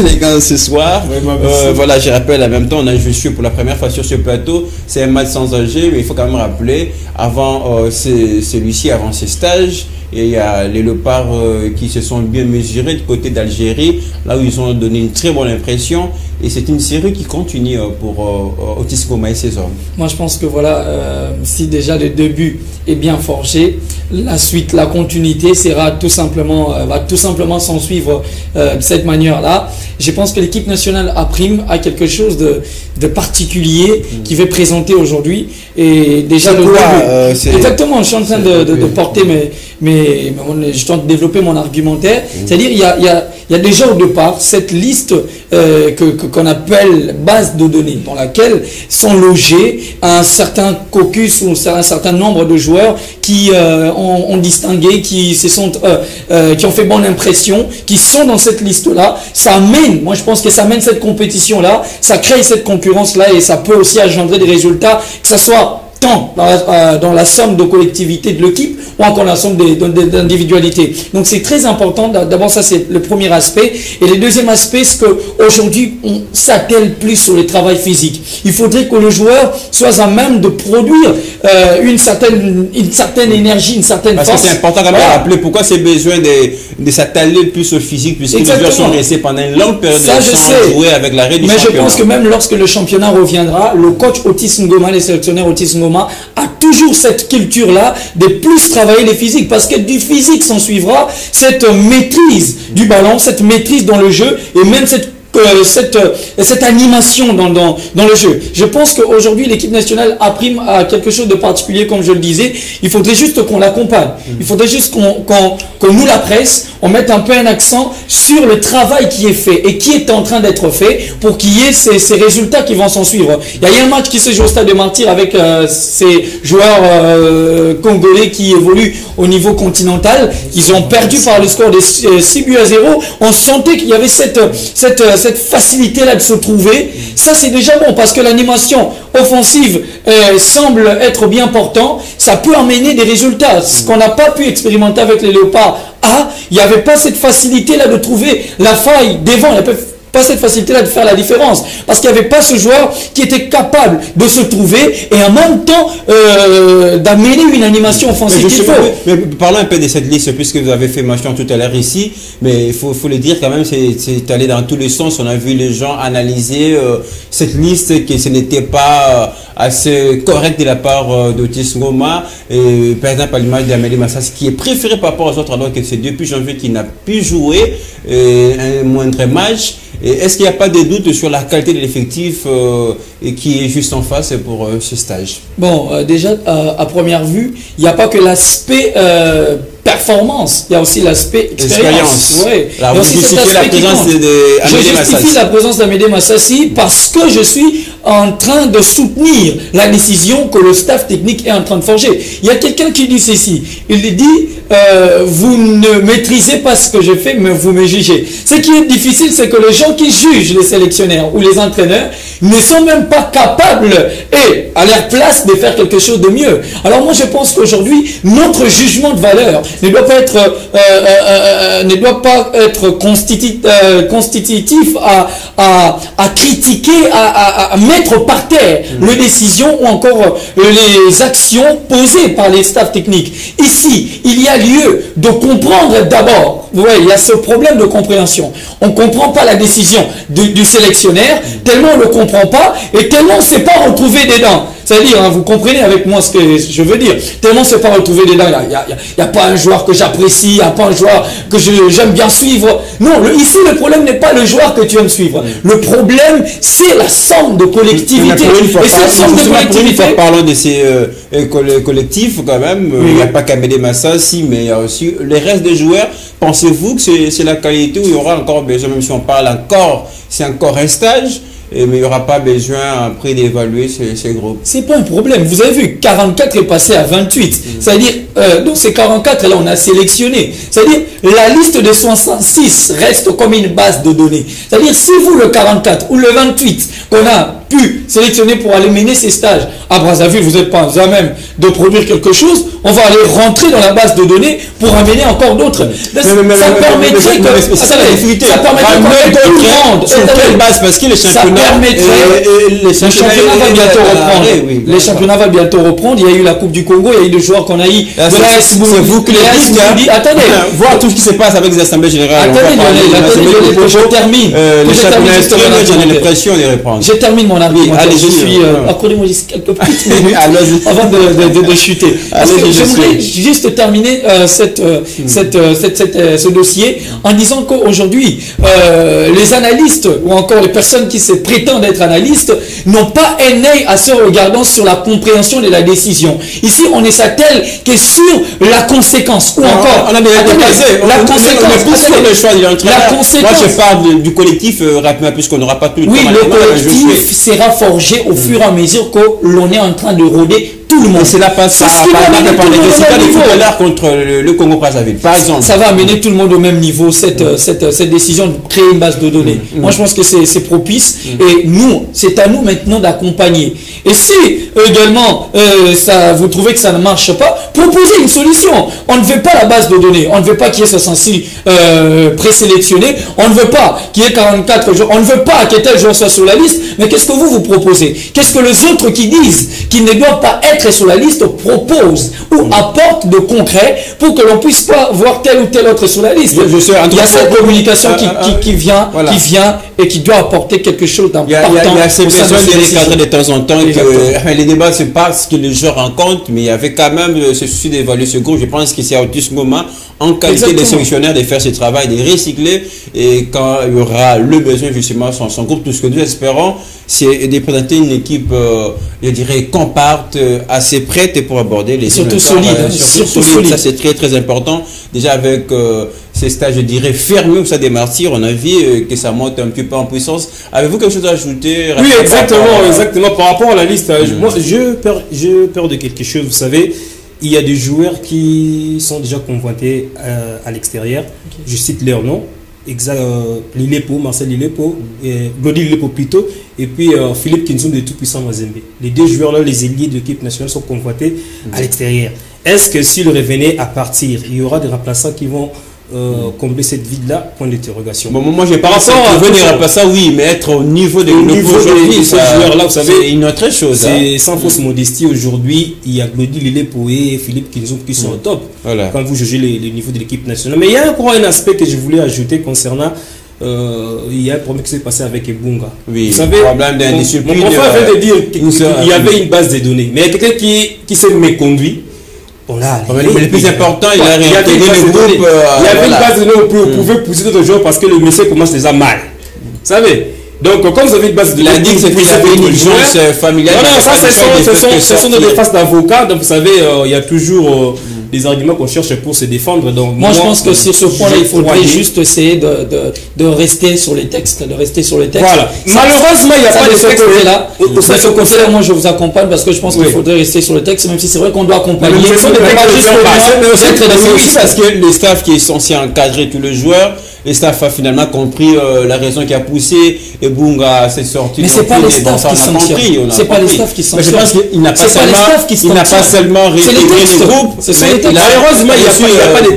élégant ce soir. Voilà, je rappelle en même temps, on a joué pour la première fois sur ce plateau. C'est un match sans enjeu, mais il faut quand même rappeler, avant celui-ci, avant ses stages, et il y a les léopards qui se sont bien mesurés du côté d'Algérie, là où ils ont donné une très bonne impression. Et c'est une série qui continue pour Otis Ngoma et ses hommes. Moi, je pense que voilà, si déjà le début est bien forgé, la suite, la continuité va tout simplement s'en suivre de cette manière-là. Je pense que l'équipe nationale a quelque chose de particulier qui veut présenter aujourd'hui. Et déjà exactement, je suis en train de porter je tente de développer mon argumentaire. C'est-à-dire, il y a déjà au départ cette liste qu'on appelle base de données, dans laquelle sont logés un certain caucus ou un certain nombre de joueurs qui ont distingué, qui ont fait bonne impression, qui sont dans cette liste-là. Ça amène, moi je pense que ça amène cette compétition-là, ça crée cette concurrence-là et ça peut aussi engendrer des résultats, que ce soit tant dans la somme de collectivité de l'équipe ou encore la somme d'individualité. Donc c'est très important. D'abord, ça c'est le premier aspect. Et le deuxième aspect, c'est qu'aujourd'hui, on s'attelle plus sur le travail physique. Il faudrait que le joueur soit à même de produire une certaine énergie, une certaine force. Parce que c'est important quand même de rappeler pourquoi c'est besoin de s'atteler plus au physique, puisque les joueurs sont restés pendant une longue période sans jouer avec l'arrêt du championnat. Mais je pense que même lorsque le championnat reviendra, le coach Otis Ngoma, le sélectionneur Otis Ngoma, a toujours cette culture-là de plus travailler les physiques, parce que du physique s'en suivra cette maîtrise du ballon, cette maîtrise dans le jeu et même cette animation dans le jeu. Je pense qu'aujourd'hui, l'équipe nationale a prime à quelque chose de particulier, comme je le disais. Il faudrait juste qu'on l'accompagne. Il faudrait juste que nous, la presse, on mette un peu un accent sur le travail qui est fait et qui est en train d'être fait pour qu'il y ait ces résultats qui vont s'en suivre. Il y a eu un match qui se joue au Stade de Martyrs avec ces joueurs congolais qui évoluent au niveau continental. Ils ont perdu par le score de 6-0. On sentait qu'il y avait cette facilité-là de se trouver. Ça, c'est déjà bon parce que l'animation offensive semble être bien portant. Ça peut amener des résultats. Ce qu'on n'a pas pu expérimenter avec les Léopards. Il n'y avait pas cette facilité-là de trouver la faille devant. Il n'y avait pas cette facilité-là de faire la différence. Parce qu'il n'y avait pas ce joueur qui était capable de se trouver et en même temps d'amener une animation offensive. Mais parlons un peu de cette liste, puisque vous avez fait mention tout à l'heure ici, mais il faut le dire quand même, c'est allé dans tous les sens. On a vu les gens analyser cette liste, que ce n'était pas assez correct de la part d'Otis Ngoma. Et par exemple, à l'image d'Amélie Massas, qui est préféré par rapport aux autres, alors que c'est depuis janvier qu'il n'a pu jouer un moindre match. Est-ce qu'il n'y a pas de doute sur la qualité de l'effectif qui est juste en face pour ce stage? Bon, déjà, à première vue, il n'y a pas que l'aspect performance, il y a aussi l'aspect expérience. Ouais. Vous justifiez la présence d'Amédée Massassi. Je justifie la présence d'Amédée Massassi parce que je suis en train de soutenir la décision que le staff technique est en train de forger. Il y a quelqu'un qui dit ceci, il dit vous ne maîtrisez pas ce que je fais, mais vous me jugez. Ce qui est difficile, c'est que les gens qui jugent les sélectionneurs ou les entraîneurs ne sont même pas capables, et à leur place, de faire quelque chose de mieux. Alors moi, je pense qu'aujourd'hui, notre jugement de valeur ne doit pas être constitutif à critiquer, à mettre par terre les décisions ou encore les actions posées par les staffs techniques. Ici, il y a lieu de comprendre d'abord. Vous voyez, il y a ce problème de compréhension. On ne comprend pas la décision du sélectionneur, tellement on ne le comprend pas et tellement on ne s'est pas retrouvé dedans. C'est-à-dire, hein, vous comprenez avec moi ce que je veux dire. Tellement on ne s'est pas retrouvé dedans. Il n'y a pas un joueur que j'apprécie, il n'y a pas un joueur que j'aime bien suivre. Non, ici, le problème n'est pas le joueur que tu aimes suivre. Le problème, c'est la somme de collectivité. Et cette somme de collectivité... Parlons de ces collectifs, quand même. Il n'y a pas Kamede Massa, si, mais il y a aussi les restes des joueurs. Pensez-vous que c'est la qualité où il y aura encore besoin, même si on parle encore, c'est encore un stage, mais il n'y aura pas besoin après d'évaluer ces groupes. C'est pas un problème. Vous avez vu, 44 est passé à 28. C'est-à-dire, donc ces 44 là, on a sélectionné. C'est-à-dire, la liste de 66 reste comme une base de données. C'est-à-dire, si vous, le 44 ou le 28, qu'on a pu sélectionner pour aller mener ces stages à Brazzaville, vous n'êtes pas à même de produire quelque chose, on va aller rentrer dans la base de données pour amener encore d'autres. Ça permettrait que... Ça permettrait qu'on tout le monde. Sur quelle base? Parce que les championnats... Le championnat va bientôt reprendre. Les championnats vont bientôt reprendre. Il y a eu la Coupe du Congo, il y a eu des joueurs qu'on a eu. C'est vous qui le dites. Attendez. Voir tout ce qui se passe avec les assemblées générales. Attendez, je termine. Les championnats, j'en ai l'impression de reprendre. Je termine mon argument. Allez, je suis... Accordez-moi juste quelques petites minutes avant de chuter. J'aimerais juste terminer ce dossier en disant qu'aujourd'hui, les analystes ou encore les personnes qui se prétendent être analystes n'ont pas un œil à se regardant sur la compréhension de la décision. Ici, on ne s'attelle que sur la conséquence ou encore la conséquence. Le choix de l'entraîneur. Moi, je parle du collectif rapidement puisqu'on n'aura pas tout le temps. Oui, le collectif sera forgé au fur et à mesure que l'on est en train de rôder tout le monde. C'est là par les footballeurs contre le Congo-Brazzaville, par exemple. Ça va amener tout le monde au même niveau, cette décision de créer une base de données. Moi, je pense que c'est propice et nous, c'est à nous maintenant d'accompagner. Et si également vous trouvez que ça ne marche pas, proposez une solution. On ne veut pas la base de données, on ne veut pas qu'il y ait 66 présélectionnés, on ne veut pas qu'il y ait 44 joueurs, on ne veut pas que tel joueur soit sur la liste, mais qu'est-ce que vous proposez? Qu'est-ce que les autres qui disent qu'ils ne doivent pas être sur la liste proposent ou apportent de concret pour que l'on puisse pas voir tel ou tel autre sur la liste? Il y a cette communication qui vient et qui doit apporter quelque chose d'important. Il y a ces besoins de recadrer de temps en temps. Les débats, c'est pas ce que les gens rencontrent, mais il y avait quand même ce souci d'évaluer ce groupe. Je pense que c'est à ce moment, en qualité de sélectionneur, de faire ce travail, de recycler, et quand il y aura le besoin justement sur son groupe, tout ce que nous espérons, c'est de présenter une équipe, je dirais, compacte, assez prête pour aborder les surtout solide. Surtout solide. Ça, c'est très très important. Déjà avec ces stages, je dirais, fermés où ça démarre, on a vu que ça monte un petit peu en puissance. Avez-vous quelque chose à ajouter? Oui, exactement. Par rapport à la liste, moi, je peur de quelque chose. Vous savez, il y a des joueurs qui sont déjà convoités à l'extérieur. Okay. Je cite leur nom. Lilepo, Marcel Lilepo, Glody Lilepo plutôt, et puis Philippe Kinzoum de Tout-Puissant Mazembe. Les deux joueurs-là, les ailiers de l'équipe nationale, sont convoités à l'extérieur. Est-ce que s'ils revenaient à partir, il y aura des remplaçants qui vont combler cette vide-là? Point d'interrogation. Bon, moi, j'ai pas rapport à venir à ça, oui, mais être au niveau de ces joueurs-là, vous savez, c'est une autre chose. C'est sans fausse modestie. Aujourd'hui, il y a Glody Lilepo et Philippe Kinzoum qui sont au top. Voilà. Quand vous jugez les niveaux de l'équipe nationale. Mais il y a encore un aspect que je voulais ajouter concernant. Il y a un problème qui s'est passé avec Ebunga. Oui, vous savez, mon frère vient de dire qu'il y avait une base de données, mais il y a quelqu'un qui s'est méconduit. Bon, là, le plus important, il a réintégré le groupe. Il y avait une base de données où vous pouvez pousser d'autres joueurs parce que le monsieur commence déjà mal. Vous savez? Donc, comme vous avez une base de données, il a dit que c'était une urgence familiale. Non, ça, ce sont des phases d'avocats. Donc, vous savez, il y a toujours des arguments qu'on cherche pour se défendre. Donc, moi, je pense que sur ce point-là, il faudrait juste essayer de rester sur les textes. Voilà. Malheureusement, il n'y a pas de ce côté-là. De ce côté-là, moi, je vous accompagne parce que je pense qu'il faudrait rester sur le texte, même si c'est vrai qu'on doit accompagner. Parce que le staff qui est censé encadrer tous les joueurs, le staff a finalement compris la raison qui a poussé et Bunga s'est sorti. Mais c'est pas les staffs qui sanctionnent. C'est pas les staffs qui sanctionnent. Je pense qu'il n'a pas seulement réintégré les groupes. Malheureusement, il n'y a pas de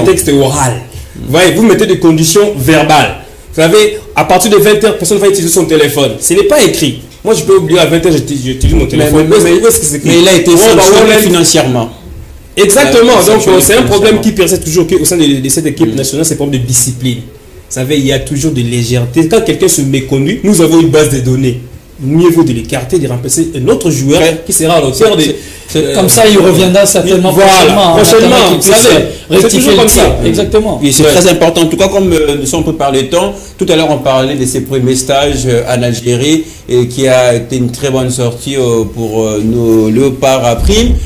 textes oraux. Vous mettez des conditions verbales. Vous savez, à partir de 20h, personne ne va utiliser son téléphone. Ce n'est pas écrit. Moi, je peux oublier à 20h, j'utilise mon téléphone. Mais il a été sanctionné financièrement. Exactement, donc c'est un problème qui persiste toujours au sein de cette équipe nationale, c'est un problème de discipline. Vous savez, il y a toujours de légèreté. Quand quelqu'un se méconduit, nous avons une base de données. Mieux vaut de l'écarter, de remplacer un autre joueur qui sera à l'auteur de... Comme ça, il reviendra certainement prochainement. Vous savez, rectifier comme ça. Exactement. Et c'est très important. En tout cas, comme nous sommes peu par le temps, tout à l'heure, on parlait de ses premiers stages en Algérie et qui a été une très bonne sortie pour nos léopards à prime.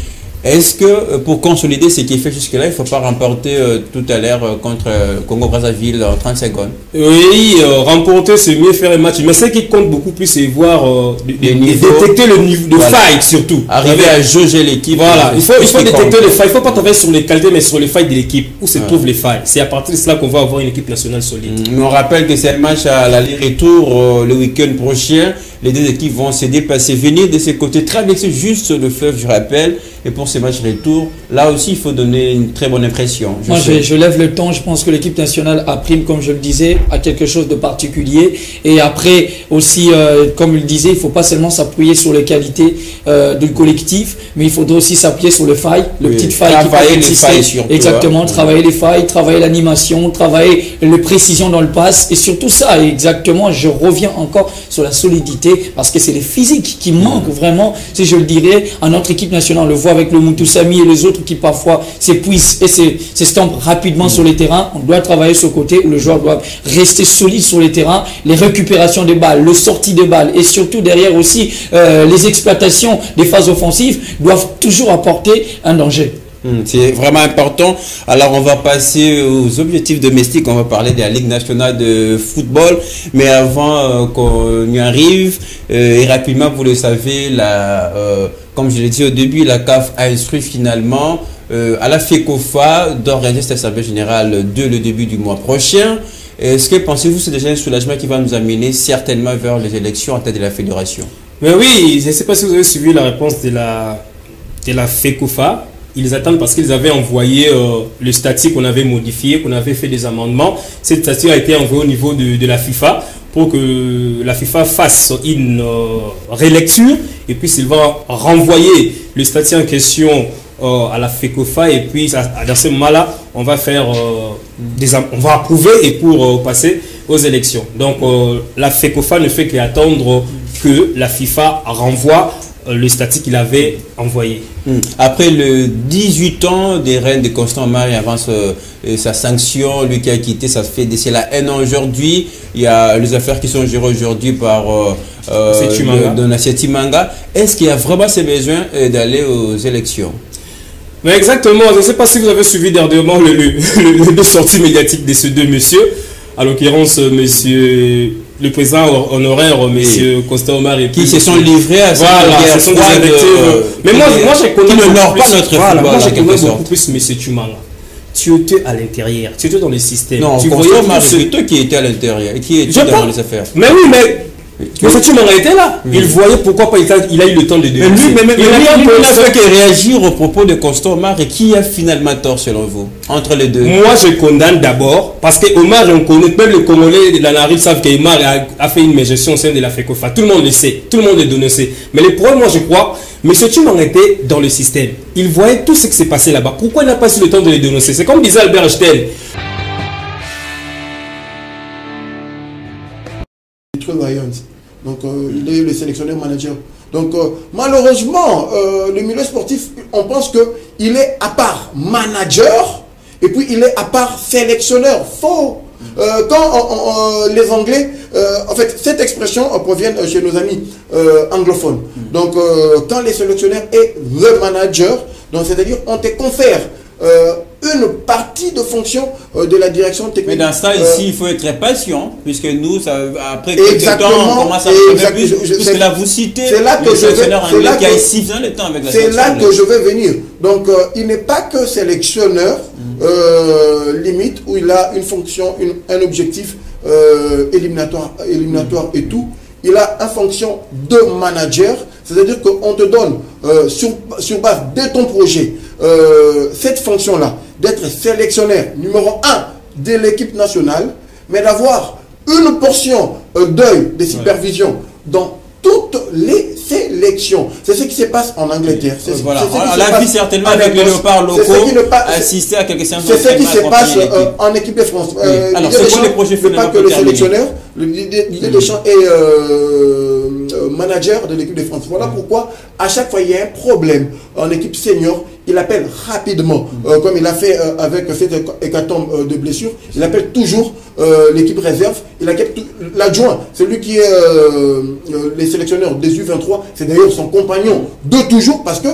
Est-ce que pour consolider ce qui est fait jusque-là, il ne faut pas remporter tout à l'heure contre Congo-Brazzaville en 30 secondes? Oui, remporter, c'est mieux faire un match. Mais ce qui compte beaucoup plus, c'est voir, détecter le niveau de faille surtout. Arriver à jauger l'équipe. Voilà, il faut détecter les failles. Il ne faut pas travailler sur les qualités, mais sur les failles de l'équipe. Où se trouvent les failles. C'est à partir de cela qu'on va avoir une équipe nationale solide. On rappelle que c'est un match à l'aller-retour le week-end prochain. Les deux équipes vont se déplacer, venir de ces côtés, traverser juste le fleuve, je rappelle. Et pour ces matchs retour, là aussi, il faut donner une très bonne impression. Moi, je lève le ton. Je pense que l'équipe nationale a prime, comme je le disais, à quelque chose de particulier. Et après, aussi, comme je le disais, il ne faut pas seulement s'appuyer sur les qualités du collectif, mais il faudrait aussi s'appuyer sur les failles, les petites failles qui peuvent exister. Surtout, exactement, travailler les failles, travailler l'animation, travailler les précisions dans le pass. Et surtout ça, exactement, je reviens encore sur la solidité, parce que c'est les physiques qui manquent vraiment, si je le dirais, à notre équipe nationale. On le voit avec le Moutoussamy et les autres qui parfois s'épuisent et s'estampent rapidement sur les terrains. On doit travailler ce côté où le joueur doit rester solide sur les terrains, les récupérations des balles, le sortie des balles et surtout derrière aussi les exploitations des phases offensives doivent toujours apporter un danger. C'est vraiment important. Alors on va passer aux objectifs domestiques. On va parler de la Ligue nationale de football. Mais avant qu'on y arrive, et rapidement, vous le savez, comme je l'ai dit au début, la CAF a instruit finalement à la FECOFA d'organiser cette assemblée générale dès le début du mois prochain. Est-ce que pensez-vous que c'est déjà un soulagement qui va nous amener certainement vers les élections en tête de la fédération? Mais oui, je ne sais pas si vous avez suivi la réponse de la FECOFA. Ils attendent parce qu'ils avaient envoyé le statut qu'on avait modifié, qu'on avait fait des amendements. Cette statut a été envoyé au niveau de la FIFA pour que la FIFA fasse une relecture et puis ils vont renvoyer le statut en question à la FECOFA et puis dans ce moment-là, on va faire on va approuver et pour passer aux élections. Donc la FECOFA ne fait qu'attendre que la FIFA renvoie le statut qu'il avait envoyé. Après le 18 ans des règnes de Constant Marie avant sa sanction, lui qui a quitté, ça fait d'ici là 1 an aujourd'hui. Il y a les affaires qui sont gérées aujourd'hui par Donatien Manga. Est-ce qu'il y a vraiment ce besoin d'aller aux élections? Mais exactement, je ne sais pas si vous avez suivi dernièrement les deux sorties médiatiques de ces deux messieurs. À l'occurrence, monsieur le président honoraire, monsieur Constant Omar, qui se sont livrés à cette guerre froide. Mais moi, je connais beaucoup plus monsieur Tchumanga. Tu étais à l'intérieur, tu étais dans le système. Non, tu voyais c'est toi qui étais à l'intérieur et qui était dans les affaires. Mais oui, mais M. Tchumanga était là. Il voyait pourquoi pas il a eu le temps de dénoncer. Il n'a fait que réagir au propos de Constant Omar et qui a finalement tort selon vous entre les deux? Moi je condamne d'abord parce que Omar, on connaît, même les Congolais de la Narine savent qu'Omar a fait une mégestion au sein de la FECOFA. Tout le monde le sait, tout le monde le dénonçait. Mais le problème, moi je crois, M. Tchumanga était dans le système. Il voyait tout ce qui s'est passé là-bas. Pourquoi il n'a pas eu le temps de les dénoncer? C'est comme disait Albert Einstein. Donc il est le sélectionneur manager. Donc malheureusement, le milieu sportif, on pense qu'il est à part manager et puis il est à part sélectionneur. Faux. Quand les Anglais, en fait, cette expression provient chez nos amis anglophones. Donc quand les sélectionneurs et le manager, Donc c'est-à-dire on te confère une partie de fonction de la direction technique. Mais dans ça, ici, il faut être patient, puisque nous, après quelques temps, on commence à plus, puisque là, vous citez le sélectionneur anglais qui a ici 6 ans de temps avec la sélection. C'est là que je vais venir. Donc, il n'est pas que sélectionneur limite, où il a une fonction, un objectif éliminatoire et tout. Il a une fonction de manager, c'est-à-dire qu'on te donne sur base de ton projet cette fonction-là, d'être sélectionneur numéro 1 de l'équipe nationale, mais d'avoir une portion d'œil de supervision dans toutes les sélections. C'est ce qui se passe en Angleterre. Voilà. On l'a vu certainement avec les léopards locaux, assister à quelques séances. C'est ce qui se passe en équipe de France. Alors, c'est quoi les projets finalement pas que le sélectionneur, Didier Deschamps est manager de l'équipe de France. Voilà pourquoi à chaque fois il y a un problème en équipe senior, il appelle rapidement, comme il a fait avec cette hécatombe de blessures, il appelle toujours l'équipe réserve, il appelle l'adjoint, celui qui est les sélectionneurs des U23, c'est d'ailleurs son compagnon de toujours, parce que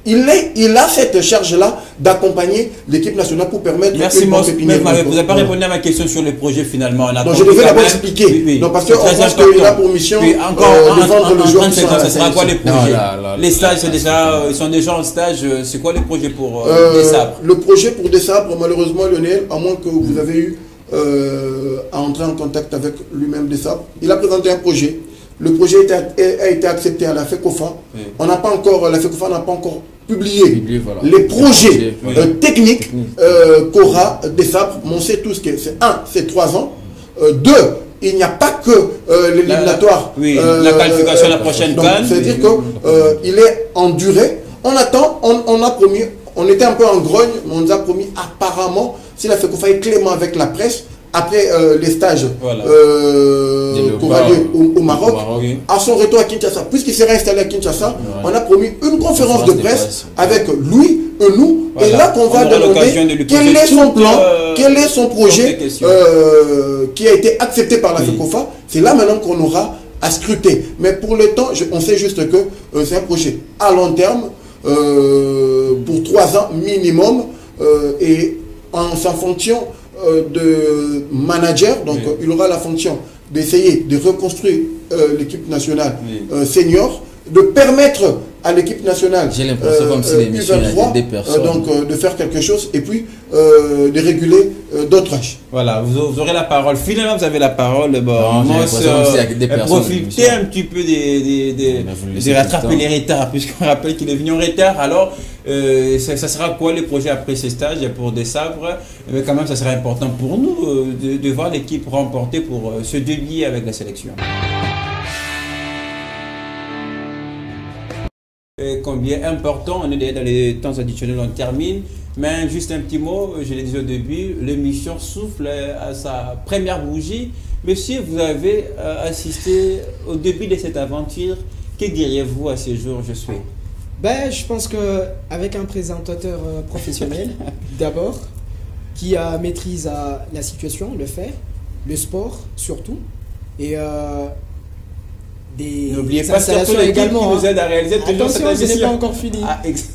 il a cette charge-là d'accompagner l'équipe nationale pour permettre... Merci, vous n'avez pas répondu à ma question sur le projet finalement. Donc je devais d'abord expliquer. Oui. Non, parce qu'on pense qu'il a pour mission de vendre le joueur. Ça sera quoi les projets? Les stages, ils sont déjà en stage. C'est quoi les projets pour Dessabres? Le projet pour Dessabres, malheureusement, Lionel, à moins que vous avez eu à entrer en contact avec lui-même Dessabres, il a présenté un projet. Le projet a été accepté à la FECOFA. Oui. La FECOFA n'a pas encore publié les projets techniques qu'aura Dessabres. On sait tous que c'est 1, c'est 3 ans. 2, il n'y a pas que l'éliminatoire. La qualification à la prochaine CAN. C'est-à-dire qu'il est en durée. On attend, on a promis, on était un peu en grogne, mais on nous a promis apparemment, si la FECOFA est clément avec la presse, après les stages pour aller au Maroc, à son retour à Kinshasa, puisqu'il sera installé à Kinshasa, on a promis une conférence de presse avec lui et nous, et là qu'on va demander quel est son plan, quel est son projet qui a été accepté par la FECOFA. C'est là maintenant qu'on aura à scruter. Mais pour le temps, on sait juste que c'est un projet à long terme, pour 3 ans minimum, et en sa fonction de manager, donc il aura la fonction d'essayer de reconstruire l'équipe nationale senior, de permettre à l'équipe nationale U23 donc de faire quelque chose et puis de réguler d'autres âges. Voilà, vous aurez la parole. Finalement, vous avez la parole. Profitez un petit peu de rattraper les retards, puisqu'on rappelle qu'il est venu en retard. Alors, ça sera quoi les projets après ces stages pour Dessabres? Mais quand même, ça sera important pour nous de voir l'équipe remporter pour se délier avec la sélection. Combien important, on est dans les temps additionnels, on termine, mais juste un petit mot, je l'ai dit au début, l'émission souffle à sa première bougie. Monsieur, vous avez assisté au début de cette aventure, que diriez-vous à ce jour? Je pense qu'avec un présentateur professionnel, d'abord, qui maîtrise la situation, le fait, le sport surtout, et n'oubliez pas surtout l'équipe qui nous aide à réaliser toujours cette émission. Je n'ai pas encore fini.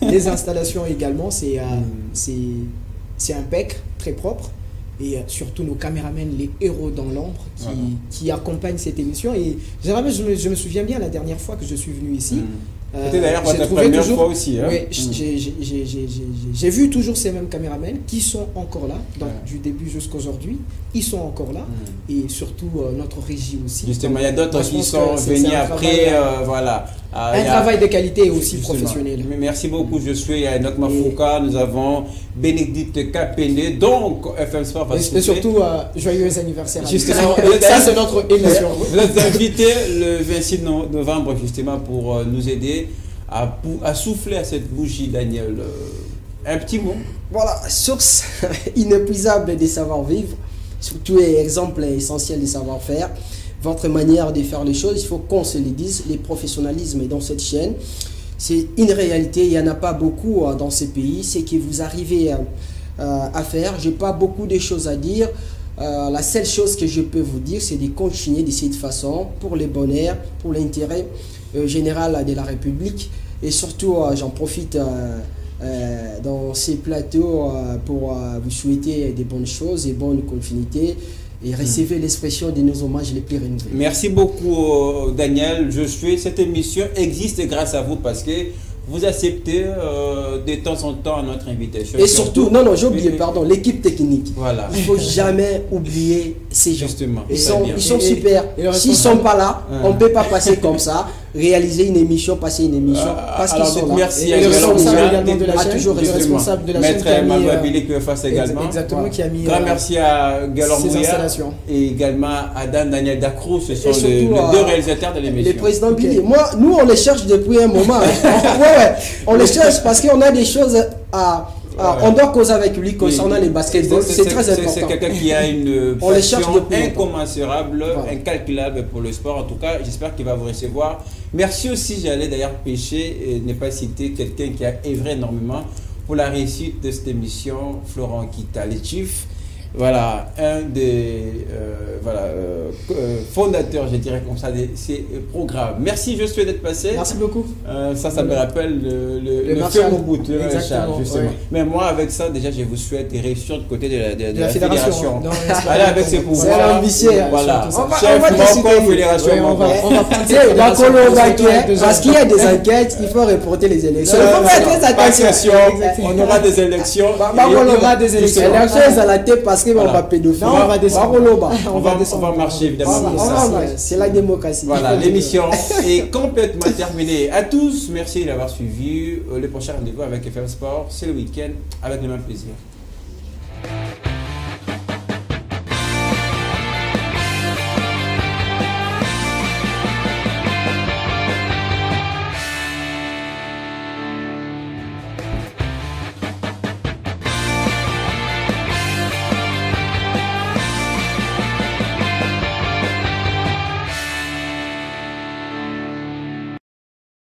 Les installations également, c'est impec, très propre. Et surtout nos caméramens, les héros dans l'ombre qui accompagnent cette émission. Et généralement, je me souviens bien la dernière fois que je suis venu ici. C'était d'ailleurs votre première fois aussi. Hein? Oui, j'ai vu toujours ces mêmes caméramens qui sont encore là, donc du début jusqu'à aujourd'hui, ils sont encore là, et surtout notre régie aussi. Justement, il y a d'autres qui sont venus après, voilà. Un travail de qualité aussi professionnel. Mais merci beaucoup, je suis à Enoch Mafouka, nous avons Bénédicte Kapende, donc FM Sport va et surtout, joyeux anniversaire. Justement, ça c'est notre émission. Vous êtes invité le 26 novembre justement pour nous aider à souffler à cette bougie, Daniel. Un petit mot. Voilà, source inépuisable des savoir-vivre, surtout exemple essentiel des savoir-faire. Votre manière de faire les choses, il faut qu'on se le dise, le professionnalisme est dans cette chaîne. C'est une réalité, il n'y en a pas beaucoup dans ces pays. C'est que vous arrivez à faire. Je n'ai pas beaucoup de choses à dire. La seule chose que je peux vous dire, c'est de continuer de cette façon pour le bonheur, pour l'intérêt général de la République. Et surtout, j'en profite dans ces plateaux pour vous souhaiter des bonnes choses et bonne continuité. Et recevez l'expression de nos hommages les plus renouvelés. Merci beaucoup Daniel. Cette émission existe grâce à vous parce que vous acceptez de temps en temps notre invitation. Et surtout, non, j'ai oublié, pardon, l'équipe technique. Voilà. Il ne faut jamais oublier ces gens. Justement. Ils sont super. S'ils ne sont pas là, on ne peut pas passer comme ça, réaliser une émission, passer une émission, parce qu'ils sont là. Merci à également de la chaîne, toujours responsable de la chaîne. Maître Mababili que fasse également. Exactement, qui a mis grand merci à Galor Mouya et également à Daniel Dacrou. Ce sont les deux réalisateurs de l'émission. Les présidents Billy. Moi, nous, on les cherche depuis un moment. On les cherche parce qu'on a des choses on doit causer avec lui concernant les basketball. C'est très important. C'est quelqu'un qui a une passion incommensurable, incalculable pour le sport. En tout cas, j'espère qu'il va vous recevoir. Merci aussi, j'allais d'ailleurs pêcher et ne pas citer quelqu'un qui a œuvré énormément pour la réussite de cette émission, Florent Kita, les Chiefs. Voilà, un des fondateurs, je dirais comme ça, de ces programmes. Merci, je souhaite d'être passé. Merci beaucoup. Ça me rappelle le film au bout, le Maréchal, justement. Oui. Mais moi, avec ça, déjà, je vous souhaite des réussites du côté de la fédération. Allez avec ses pouvoirs. C'est l'ambitieux. Voilà. Chef Moko, fédération. On va parce qu'il y a des enquêtes, il faut reporter les élections. Il faut faire très attention. On aura des élections. On aura des élections. L'élection à la tête parce on va pédophiler. On va marcher évidemment. C'est la démocratie. Voilà, l'émission est complètement terminée. À tous, merci d'avoir suivi. Le prochain rendez-vous avec FM Sport, c'est le week-end avec le même plaisir.